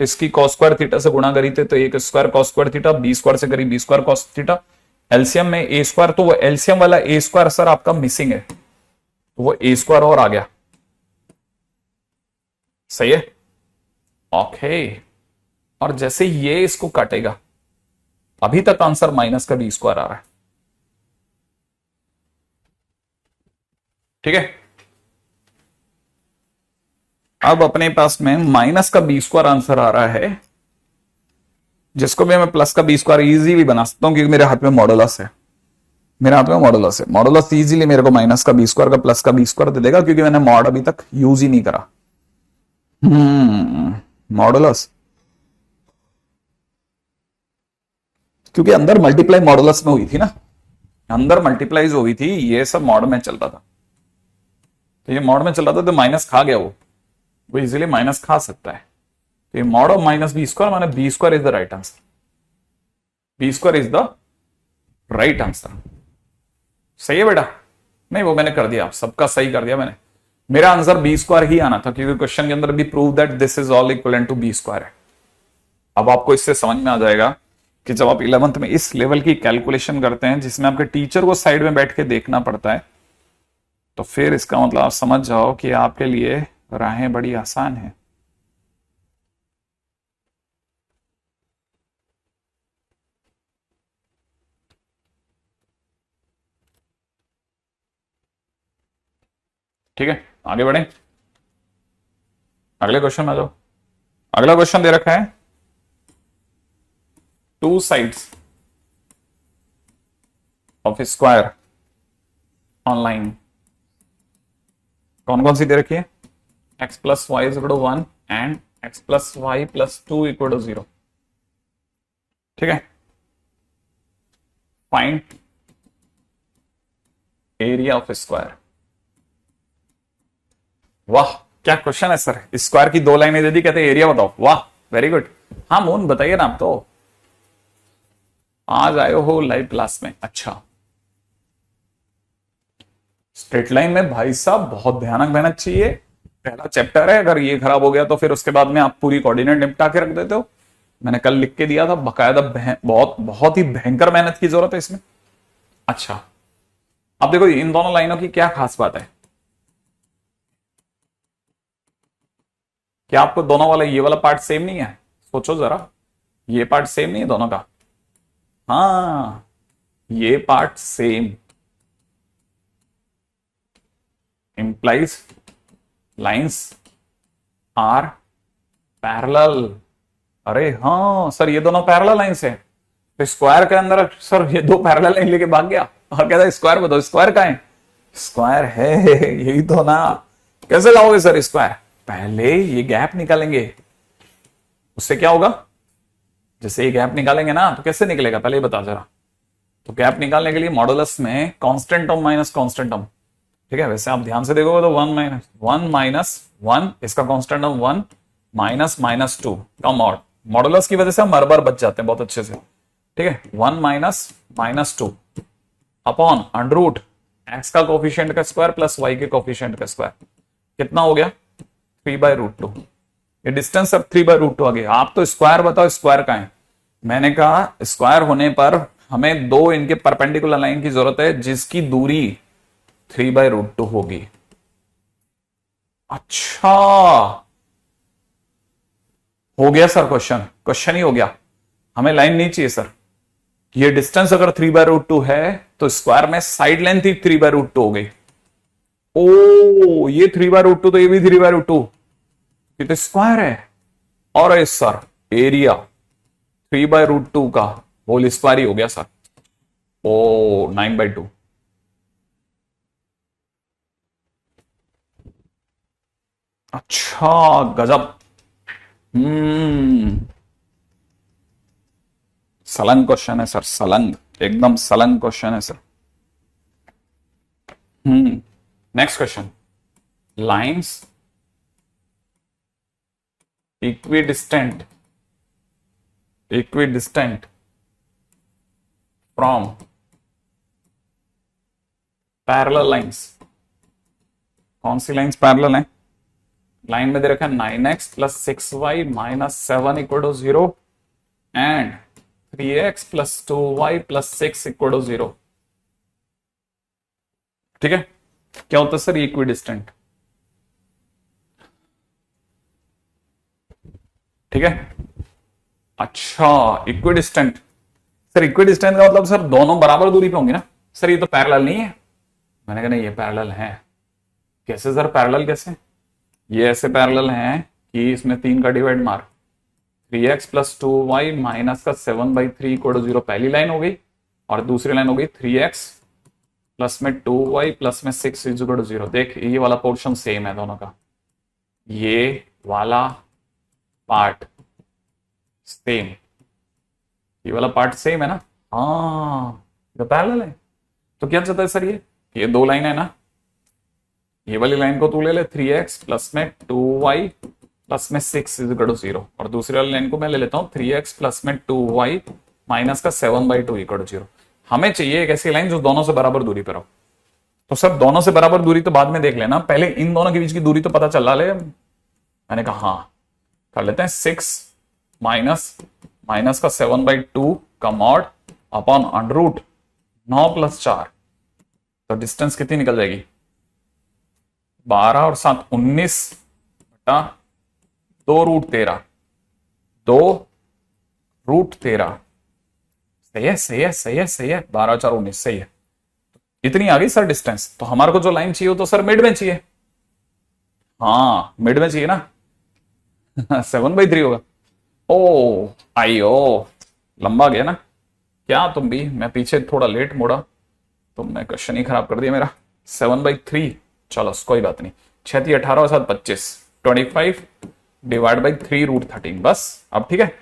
इसकी कॉस स्क्वायर थीटा से गुणा करी थे तो एक square cos square theta, b square से करी b square cos theta, LCM में ए स्क्वायर, तो वो एलसीएम वाला ए स्क्वायर सर आपका मिसिंग है, तो वो ए स्क्वायर और आ गया। सही है, ओके। और जैसे ये इसको काटेगा, अभी तक आंसर माइनस का बी स्क्वायर आ रहा है, ठीक है। अब अपने पास में माइनस का बी स्क्वायर आंसर आ रहा है, जिसको भी मैं प्लस का बी स्क्वायर इजीली बना सकता हूं, क्योंकि मेरे हाथ में मॉडुलस है, मेरे हाथ में मॉडुलस है। मॉडुलस इजीली मेरे को माइनस का बी स्क्वायर का प्लस का बी स्क्वायर दे देगा, क्योंकि मैंने मॉड अभी तक यूज ही नहीं करा। मॉडुलस, क्योंकि अंदर मल्टीप्लाई मॉडुलस में हुई थी ना, अंदर मल्टीप्लाई जो हुई थी ये सब मॉड में चल रहा था, तो ये मॉड में चल रहा था तो माइनस खा गया, वो इजीली माइनस खा सकता है। तो ये mod of minus b square माने b square is the right answer, b square is the right answer. सही है बेटा? नहीं वो मैंने कर दिया, सबका सही कर दिया मैंने, मेरा आंसर बी स्क्वायर ही आना था, क्योंकि क्वेश्चन के अंदर भी prove that this is all equivalent to b square है। अब आपको इससे समझ में आ जाएगा कि जब आप 11th में इस लेवल की कैलकुलेशन करते हैं जिसमें आपके टीचर को साइड में बैठ के देखना पड़ता है, तो फिर इसका मतलब आप समझ जाओ कि आपके लिए राहें बड़ी आसान है। ठीक है, आगे बढ़े, अगले क्वेश्चन में आ जाओ। अगला क्वेश्चन दे रखा है, two sides of square on line, कौन कौन सी दे रखी है? x plus y is equal to 1 and x plus y plus 2 equal to 0। ठीक है, फाइंड एरिया ऑफ स्क्वायर। वाह क्या क्वेश्चन है सर, स्क्वायर की दो लाइनें दे दी, कहते हैं एरिया बताओ। वाह वेरी गुड। हाँ मोहन बताइए ना, आप तो आज आए हो लाइव क्लास में। अच्छा, स्ट्रेट लाइन में भाई साहब बहुत भयानक मेहनत चाहिए, पहला चैप्टर है, अगर ये खराब हो गया तो फिर उसके बाद में आप पूरी कोऑर्डिनेट निपटा के रख देते हो। मैंने कल लिख के दिया था बकायदा, बहुत बहुत ही भयंकर मेहनत की जरूरत है इसमें। अच्छा अब देखो इन दोनों लाइनों की क्या खास बात है, क्या आपको दोनों वाला ये वाला पार्ट सेम नहीं है? सोचो जरा, ये पार्ट सेम नहीं है दोनों का? हाँ ये part same implies lines are parallel। अरे हाँ सर ये दोनों पैरेलल लाइंस है, तो स्क्वायर के अंदर सर ये दो पैरेलल लाइन लेके भाग गया और कहता है स्क्वायर बताओ। स्क्वायर का है? स्क्वायर है यही तो ना। कैसे लाओगे सर स्क्वायर? पहले ये गैप निकालेंगे, उससे क्या होगा, जैसे ये गैप निकालेंगे ना तो कैसे निकलेगा पहले बता जरा। तो गैप निकालने के लिए मॉडुलस में constant term minus constant term. ठीक है, वैसे आप ध्यान से देखोगे तो 1 माइनस 1 इसका कांस्टेंट टर्म 1 माइनस -2 का मॉड, मॉडुलस की वजह से हम हर बार बच जाते हैं बहुत अच्छे से। ठीक है, 1 minus minus 2 upon under root x का कोफिशिएंट का स्क्वायर प्लस वाई के कोफिशिएंट का स्क्वायर, कितना हो गया 3/√2। ये डिस्टेंस अब 3/√2 आ गया। आप तो स्क्वायर बताओ, स्क्वायर का है। मैंने कहा स्क्वायर होने पर हमें दो इनके परपेंडिकुलर लाइन की जरूरत है जिसकी दूरी 3/√2 होगी। अच्छा हो गया सर, क्वेश्चन ही हो गया। हमें लाइन नहीं चाहिए सर। ये डिस्टेंस अगर 3/√2 है तो स्क्वायर में साइड लेंथ ही 3/√2 हो गई। ओ ये 3/√2 तो ये भी 3/√2, ये तो स्क्वायर है। और सर एरिया 3/√2 का होल स्क्वायर ही हो गया सर। ओ 9/2। अच्छा गजब। सलंग क्वेश्चन है सर, सलंग, एकदम सलंग क्वेश्चन है sir. Next question, lines equidistant from parallel lines. कौन सी लाइंस पैरेलल हैं? लाइन में दे रखा है 9x plus 6y minus 7 equal to 0 and 3x plus 2y plus 6 equal to 0। ठीक है, क्या होता है सर इक्विडिस्टेंट? ठीक है, अच्छा इक्विडिस्टेंट। सर इक्विडिस्टेंट का मतलब सर दोनों बराबर दूरी पे होंगे ना। सर ये तो पैरेलल नहीं है। मैंने कहा नहीं ये पैरेलल है। कैसे सर पैरेलल कैसे? ये ऐसे पैरेलल हैं कि इसमें 3 का डिवाइड मार, 3x प्लस 2y माइनस का 7/3 इक्वल टू 0 पहली लाइन हो गई, और दूसरी लाइन हो गई 3x प्लस में 2y प्लस में 6 इक्वल टू 0। देख ये वाला पोर्शन सेम है दोनों का, ये वाला पार्ट सेम, ये वाला पार्ट सेम है ना। हाँ तो पैरेलल है। तो क्या चाहता है सर ये दो लाइन है ना, ये वाली लाइन को तू ले ले 3x प्लस में 2y प्लस में 6 इक्वल टू 0, और दूसरी वाली लाइन को मैं ले लेता हूं 3x प्लस में 2y माइनस का 7/2 इक्वल टू 0। हमें चाहिए एक ऐसी लाइन जो दोनों से बराबर दूरी पर हो। तो सर दोनों से बराबर दूरी तो बाद में देख लेना, पहले इन दोनों के बीच की दूरी तो पता चला ले। मैंने कहा हाँ कर लेते हैं। 6 माइनस का 7/2 का mod upon under root 9 plus 4, तो डिस्टेंस कितनी निकल जाएगी 12 और 7 19 बटा 2√13, 2√13। सही है 12 और 4 19 सही है। इतनी आ गई सर डिस्टेंस। तो हमारे को जो लाइन चाहिए तो सर मिड में चाहिए। हाँ मिड में चाहिए ना 7/3 होगा। ओ आइयो लंबा गया ना क्या तुम भी। मैं पीछे थोड़ा लेट मोड़ा, तुमने क्वेश्चन ही खराब कर दिया मेरा। 7/3 चलो कोई बात नहीं। 6 18 और 7 25, 25 डिवाइड बाई 3√13 बस। अब ठीक है।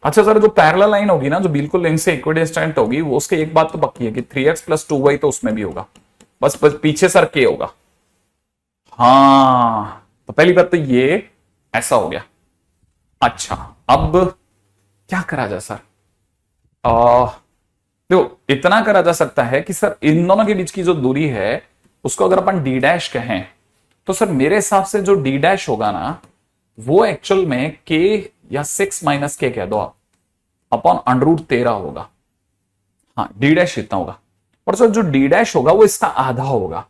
अच्छा सर जो पैरेलल लाइन होगी ना, जो बिल्कुल इनसे इक्विडिस्टेंट होगी, वो उसके एक बात तो पक्की है कि 3x प्लस 2y तो उसमें भी होगा, बस पीछे सर k होगा। हाँ तो पहली बात तो ये ऐसा हो गया। अच्छा अब क्या करा जाए सर? देखो इतना करा जा सकता है कि सर इन दोनों के बीच की जो दूरी है उसको अगर अपन d डैश कहें तो सर मेरे हिसाब से जो d डैश होगा ना वो एक्चुअल में k या 6 माइनस के कह दो आप अपॉन अंडर रूट 13 होगा। हाँ d डैश इतना होगा। और सर जो d डैश होगा वो इसका आधा होगा,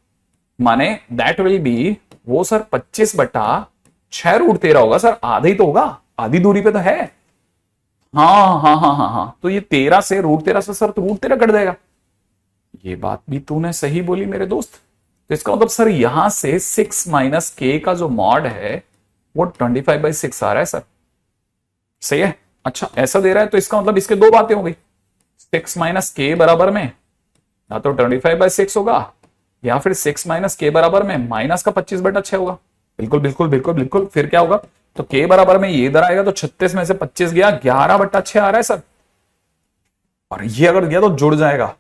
माने दैट विल बी वो सर 25 बटा 6√13 होगा। सर आधा ही तो होगा, आधी दूरी पे तो है। हाँ तो ये 13 से √13 से सर तो √13 कट जाएगा। ये बात भी तूने सही बोली मेरे दोस्त। तो इसका मतलब सर यहां से 6 माइनस के का जो मॉड है वो 25/6 आ रहा है सर। सही है। अच्छा ऐसा दे रहा है तो इसका मतलब इसके दो बातें हो गई। 6 माइनस के बराबर में या तो 25/6 होगा या फिर 6 माइनस के बराबर में माइनस का 25/6 होगा। बिल्कुल बिल्कुल बिल्कुल बिल्कुल। फिर क्या होगा? तो के बराबर में ये इधर आएगा तो 36 में से 25 गया, 11/6 आ रहा है सर। और ये अगर गया तो जुड़ जाएगा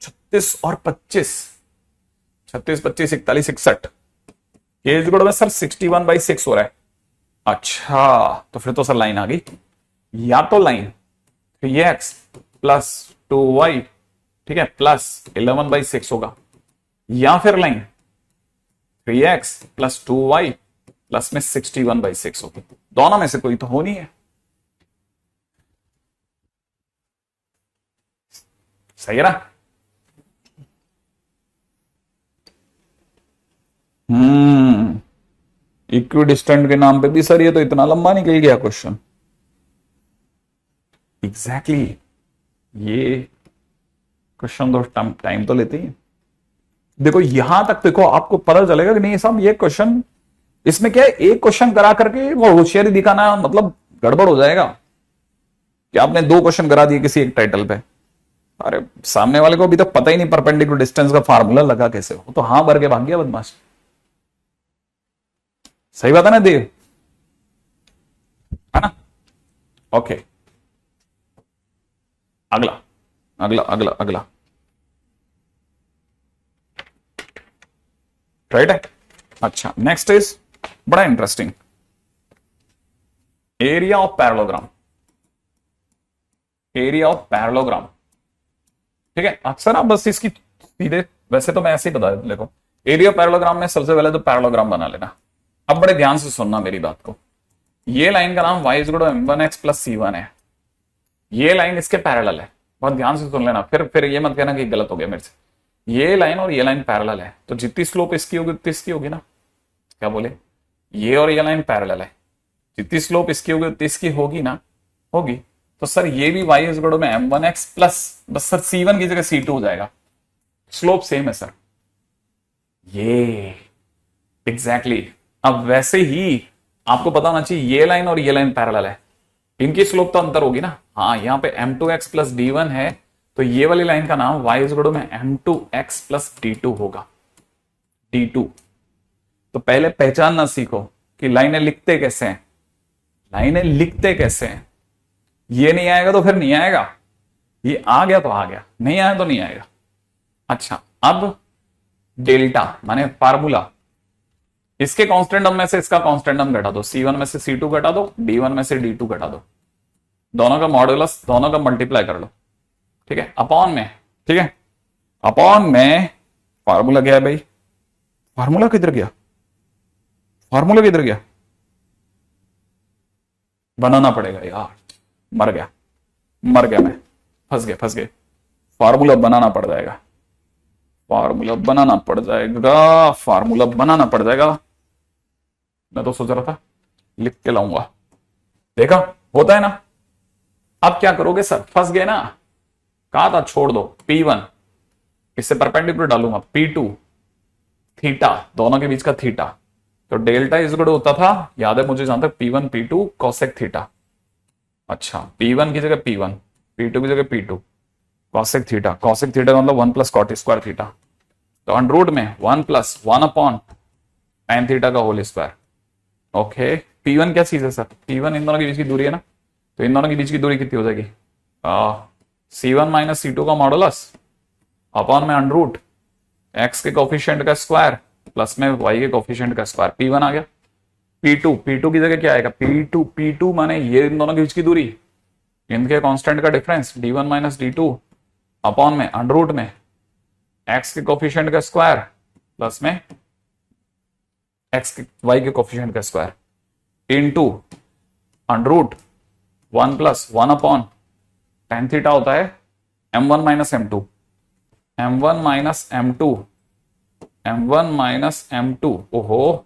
36 और 25, 36 25 41 61 के जुड़ में सर 61/6 हो रहा है। अच्छा तो फिर तो सर लाइन आ गई। या तो लाइन 3x प्लस 2y, ठीक है, प्लस 11/6 होगा, या फिर line 3x plus 2y plus में 61/6 होगी। दोनों में से कोई तो होनी है। सही है ना? इक्विडिस्टेंट के नाम पे भी सर ये तो इतना लंबा निकल गया क्वेश्चन। एग्जैक्टली ये क्वेश्चन तो टाइम तो लेते ही। देखो यहां तक देखो आपको पता चलेगा कि नहीं साहब ये क्वेश्चन, इसमें क्या है, एक क्वेश्चन करा करके वो होशियारी दिखाना मतलब गड़बड़ हो जाएगा कि आपने 2 क्वेश्चन करा दिए किसी एक टाइटल पे। अरे सामने वाले को अभी तक पता ही नहीं परपेंडिकुलर डिस्टेंस का फार्मूला लगा कैसे हो, तो हाँ भर के भाग गया बदमाश। सही बात है ना देव, है ना? ओके, अगला अगला अगला अगला राइट है। अच्छा नेक्स्ट इज बड़ा interesting, area of parallelogram. Area of parallelogram, ठीक है। अक्सर आप बस इसकी सीधे, वैसे तो मैं ऐसे ही बता देता, देखो एरिया ऑफ पैरेललोग्राम में सबसे पहले तो पैरेललोग्राम बना लेना। अब बड़े ध्यान से सुनना मेरी बात को, ये लाइन का नाम y = m1x प्लस c1 है, ये लाइन इसके पैरेलल है। बहुत ध्यान से सुन लेना, फिर ये मत कहना कि गलत हो गया मेरे से। ये लाइन और ये लाइन पैरेलल है, तो जितनी स्लोप इसकी होगी उतनी इसकी होगी ना। क्या बोले? ये और ये लाइन पैरेलल है, जितनी स्लोप इसकी होगी उतनी इसकी होगी ना, होगी। तो सर ये भी y = m1x प्लस, बस सर c1 की जगह c2 हो जाएगा, स्लोप सेम है सर। ये एग्जैक्टली अब वैसे ही आपको पता होना चाहिए ये लाइन और ये लाइन पैरेलल है, इनकी स्लोप तो अंतर होगी ना। हाँ यहाँ पे m2x प्लस d1 है, तो ये वाली लाइन का नाम y = m2x प्लस d2 होगा, d2। तो पहले पहचानना सीखो कि लाइनें लिखते कैसे हैं, लाइनें लिखते कैसे हैं। ये नहीं आएगा तो फिर नहीं आएगा, ये आ गया तो आ गया, नहीं आया तो नहीं आएगा। अच्छा अब डेल्टा माने फार्मूला, इसके कांस्टेंट में से इसका कांस्टेंट घटा दो, c1 में से c2 घटा दो, d1 में से d2 घटा दो, दोनों का मॉड्यूलस, दोनों का मल्टीप्लाई कर लो, ठीक है, अपॉन में, ठीक है, अपॉन में फार्मूला क्या है भाई? फार्मूला किधर गया? फार्मूला किधर गया? बनाना पड़ेगा यार, मर गया मैं, फंस गए। फार्मूला बनाना पड़ जाएगा, फार्मूला बनाना पड़ जाएगा। मैं तो सोच रहा था लिख के लाऊंगा, देखा होता है ना। अब क्या करोगे सर, फंस गए ना, कहा था छोड़ दो, P1 इससे परपेंडिकुलर डालूंगा, P2 थीटा, दोनों के बीच का थीटा, तो डेल्टा इजगुड होता था, याद है मुझे जहां तक, P1 P2 कॉसेक थीटा। अच्छा P1 की जगह P1, P2 की जगह P2 cosec theta. Cosec theta का मतलब 1 + cot² थीटा, तो अंडर में 1 + 1 tan थीटा का होल स्क्वायर। ओके P1 क्या चीज है सर? P1 इन दोनों के बीच की दूरी है ना, तो इन दोनों के बीच की दूरी कितनी हो जाएगी? C1 - C2 का मॉडुलस अपॉन में अंडर x के कोफिशिएंट का स्क्वायर प्लस में y के कोफिशिएंट का स्क्वायर। P1 आ गया। P2 की जगह क्या आएगा? P2 माने ये इन दोनों के बीच की दूरी, इनके कांस्टेंट का डिफरेंस d1 - d2 अपॉन में अंडर में x के कोफिशिएंट का स्क्वायर प्लस में y के कोफिशिएंट का square into under 1 + 1 tan theta होता है m1 - m2, ओहो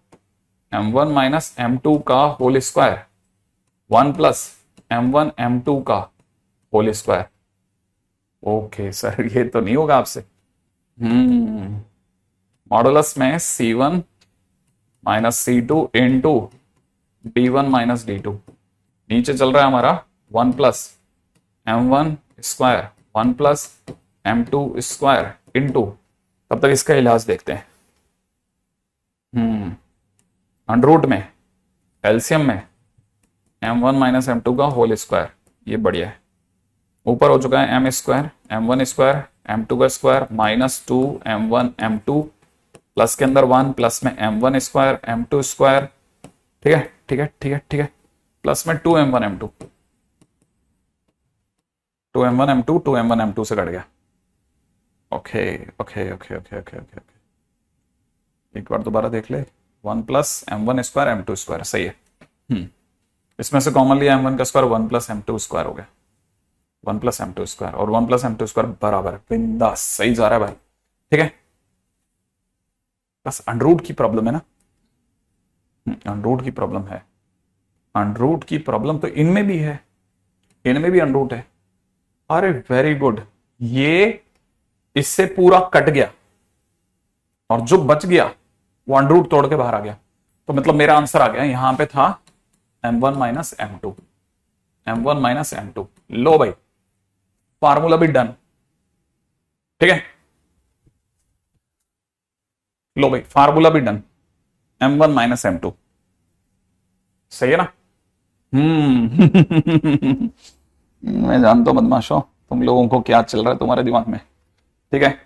m1 - m2 का होल स्क्वायर 1 + m1 m2 का होल स्क्वायर। ओके सर ये तो नहीं होगा आपसे। मॉडुलस में C1 - C2 into d1 - d2, नीचे चल रहा है हमारा 1 + m1 square 1 + m2 square into, तब तक इसका इलाज देखते हैं। अंडर में एलसीएम में m1 - m2 का होल स्क्वायर, ये बढ़िया है। ऊपर हो चुका है m² m1 स्क्वायर m2 का स्क्वायर -2 m1 m2 प्लस के अंदर 1 प्लस में m1 स्क्वायर m2 स्क्वायर, ठीक है, प्लस में 2 m1 m2। 2m1 m2 से कट गया। Okay okay okay okay okay okay okay, एक बार दोबारा देख ले। 1 + m1² m2², सही है। इसमें से कॉमन लिया m1 का स्क्वायर, 1 + m2² हो गया। 1 + m2², और 1 + m2² बराबर है, बिंदास सही जा रहा है भाई। ठीक है, बस अंडररूट की प्रॉब्लम है ना, अंडररूट की प्रॉब्लम है। अंडररूट की प्रॉब्लम तो इनमें भी है, इनमें भी अंडररूट है। अरे वेरी गुड, ये इससे पूरा कट गया और जो बच गया वो अंडररूट तोड़ के बाहर आ गया। तो मतलब मेरा आंसर आ गया, यहां पे था m1 - m2, m1 - m2। लो भाई, फार्मूला भी डन। ठीक है, लो भाई फार्मूला भी डन, m1 - m2, सही है ना। मैं जानता हूं बदमाशों, तुम लोगों को क्या चल रहा है तुम्हारे दिमाग में। ठीक है,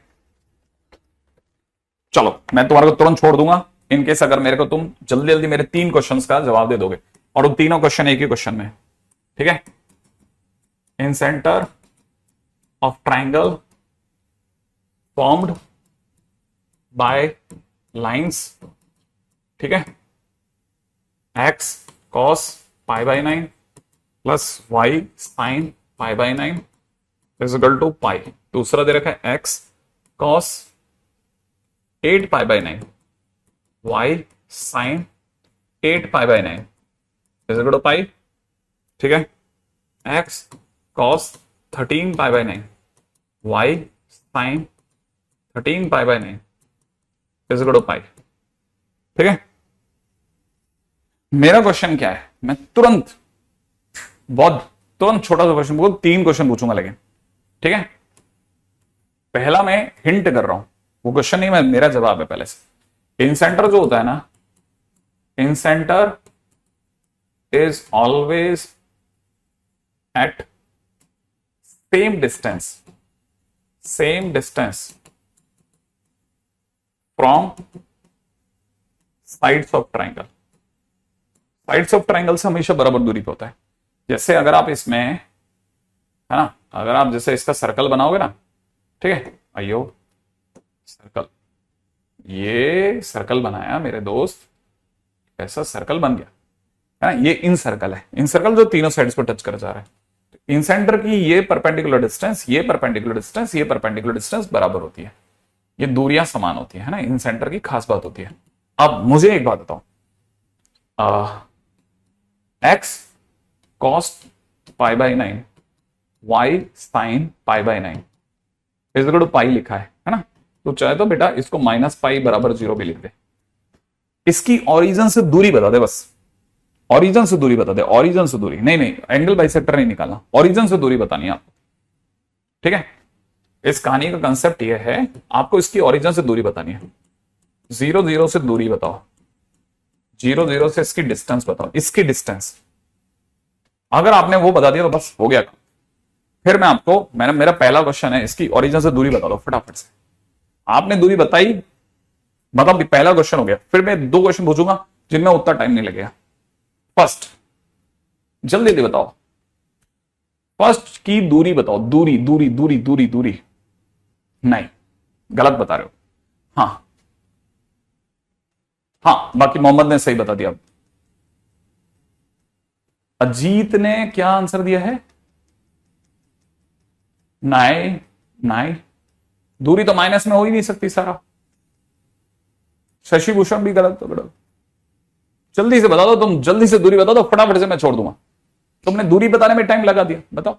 चलो मैं तुम्हारे को तुरंत छोड़ दूंगा इनकेस अगर मेरे को तुम जल्दी जल्दी मेरे 3 क्वेश्चंस का जवाब दे दोगे, और वो तीनों क्वेश्चन एक ही क्वेश्चन में। ठीक है, incentre of triangle formed by lines, ठीक है, x cos π/9 plus y sin π/9 is equal to pi. दूसरा दे रखा है x cos 8 π/9 y sin 8 π/9 is equal to pi. ठीक है, x cos 13 π/9 y sin 13 π/9 is equal to pi. ठीक है, मेरा क्वेश्चन क्या है, मैं तुरंत छोटा सा क्वेश्चन बोल, 3 क्वेश्चन पूछूंगा लेकिन। ठीक है, पहला मैं हिंट कर रहा हूं, वो क्वेश्चन नहीं, मैं मेरा जवाब है पहले से। इन सेंटर जो होता है ना, incentre is always at same distance from sides of triangle. Sides of triangle से हमेशा बराबर दूरी पे होता है। जैसे अगर आप इसमें, है ना, अगर आप जैसे इसका सर्कल बनाओगे ना, ठीक है, आइयो सर्कल, ये सर्कल बनाया मेरे दोस्त, ऐसा सर्कल बन गया, है ना, ये इन सर्कल है, इन सर्कल जो तीनों साइड्स पर टच कर जा रहा है। इन सेंटर की ये परपेंडिकुलर डिस्टेंस, ये परपेंडिकुलर डिस्टेंस, ये परपेंडिकुलर डिस्टेंस बराबर होती है, ये दूरियां समान होती है ना, इन सेंटर की खास बात होती है। अब मुझे एक बात बताओ, x cos π/9 y sin π/9 is equal to pi लिखा है ना, तो चाहे तो बेटा इसको -π = 0 भी लिख दे। इसकी ओरिजिन से दूरी बता दे, बस ओरिजिन से दूरी बता दे, ओरिजिन से दूरी, नहीं एंगल बाइसेक्टर नहीं निकालना, ओरिजिन से दूरी बतानी है आपको। ठीक है, इस कहानी का कंसेप्ट यह है, आपको इसकी ओरिजिन से दूरी बतानी है। 0 0 से दूरी बताओ, 0 0 से इसकी डिस्टेंस बताओ, इसकी डिस्टेंस अगर आपने वो बता दिया तो बस हो गया काम। फिर मैं आपको, मेरा पहला क्वेश्चन है, इसकी ओरिजिन से दूरी बता दो फटाफट से। आपने दूरी बताई, मतलब पहला क्वेश्चन हो गया। फिर मैं 2 क्वेश्चन पूछूंगा जिनमें उतना टाइम नहीं लगेगा। फर्स्ट, जल्दी जल्दी बताओ, फर्स्ट की दूरी बताओ, दूरी दूरी दूरी दूरी दूरी, नहीं गलत बता रहे हो। हाँ, बाकी मोहम्मद ने सही बता दिया। अजीत ने क्या आंसर दिया है, नहीं दूरी तो माइनस में हो ही नहीं सकती सारा। शशि भूषण भी गलत तो गलत। जल्दी से बता दो, तुम जल्दी से दूरी बता दो फटाफट से, मैं छोड़ दूंगा। तुमने दूरी बताने में टाइम लगा दिया, बताओ।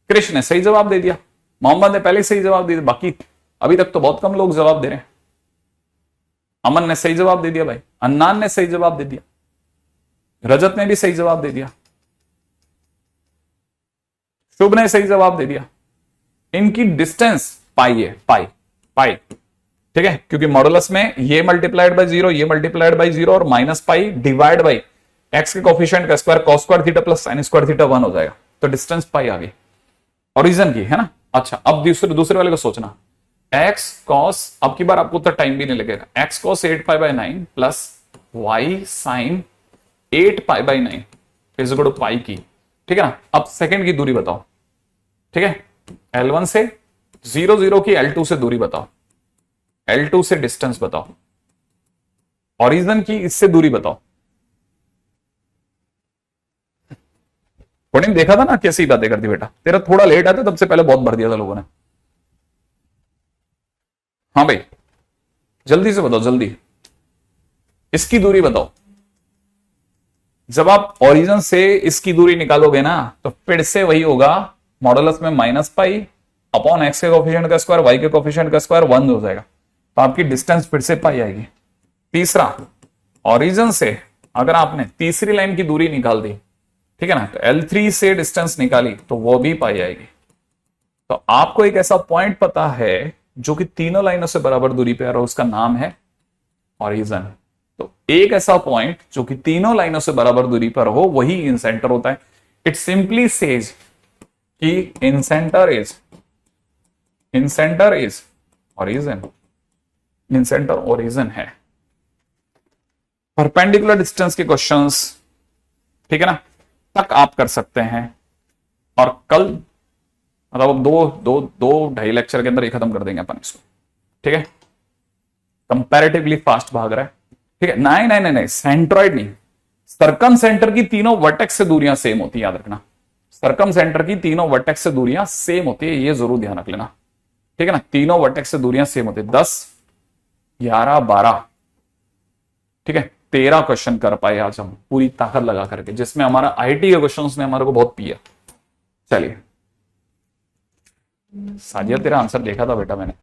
कृष्ण ने सही जवाब दे दिया, मोहम्मद ने पहले सही जवाब दे दिया, बाकी अभी तक तो बहुत कम लोग जवाब दे रहे हैं। अमन ने सही जवाब दे दिया भाई, अन्नान ने सही जवाब दे दिया, रजत ने भी सही जवाब दे दिया, शुभ ने सही जवाब दे दिया। इनकी डिस्टेंस पाई है, पाई, ठीक है, क्योंकि मॉडुलस में ये मल्टीप्लाइड बाय 0, ये मल्टीप्लाइड बाय 0 और -π डिवाइड बाय x के कोफिशिएंट का स्क्वायर cos² θ + sin² θ 1 हो जाएगा, तो डिस्टेंस पाई आ गई ओरिजिन की, है ना। अच्छा, अब दूसरे वाले को सोचना, x cos, अब की बार आपको उतना टाइम भी नहीं लगेगा, x cos 8 π/9 plus y sin 8 π/9 is equal to pi की। ठीक है ना। अब सेकंड की दूरी बताओ, ठीक है, L1 से 0 0 की L2 से दूरी बताओ, L2 से डिस्टेंस बताओ, ओरिजिन की इससे दूरी बताओ। कोडिंग देखा था ना कैसी बातें करती बेटा, तेरा थोड़ा लेट आता तब से पहले बहुत भर दिया था लोगों ने। हाँ भाई जल्दी से बताओ, जल्दी इसकी दूरी बताओ। जब आप ओरिजिन से इसकी दूरी निकालोगे ना तो फिर से वही होगा, मॉडुलस में माइनस पाई अपॉन एक्स के कोफिशिएंट का स्क्वायर, वाई के कोफिशिएंट का स्क्वायर 1 हो जाएगा, तो आपकी डिस्टेंस फिर से पाई आएगी। तीसरा, ओरिजिन से अगर आपने तीसरी लाइन की दूरी निकाल दी, ठीक है ना, तो L3 से डिस्टेंस निकाली तो वो भी पाई आएगी। तो आपको एक ऐसा पॉइंट पता है जो कि तीनों लाइनों से बराबर दूरी पे आ रहा है, उसका नाम है ओरिजिन। तो एक ऐसा पॉइंट जो कि तीनों लाइनों से बराबर दूरी पर हो वही इन सेंटर होता है। इट सिंपली सेज कि incentre is origin, incentre origin है। परपेंडिकुलर डिस्टेंस के क्वेश्चंस, ठीक है ना, तक आप कर सकते हैं। और कल मतलब दो ढाई लेक्चर के अंदर ये खत्म कर देंगे अपन इसको, ठीक है। कंपैरेटिवली फास्ट भाग रहा है, ठीक है। नहीं, सेंट्रॉइड नहीं, सर्कम सेंटर की तीनों वर्टेक्स से दूरियां सेम होती है, याद रखना। सर्कम सेंटर की तीनों वर्टेक्स से दूरियां सेम होती है, ये जरूर ध्यान रख लेना, ठीक है ना। तीनों वर्टेक्स से दूरियां सेम होती है, 10 11 12, ठीक है। 13 क्वेश्चन कर पाए आज हम पूरी ताकत लगा करके, जिसमें हमारा आईटी के क्वेश्चंस ने हमारे को बहुत पिया। चलिए साजिया, तेरा आंसर देखा था बेटा मैंने।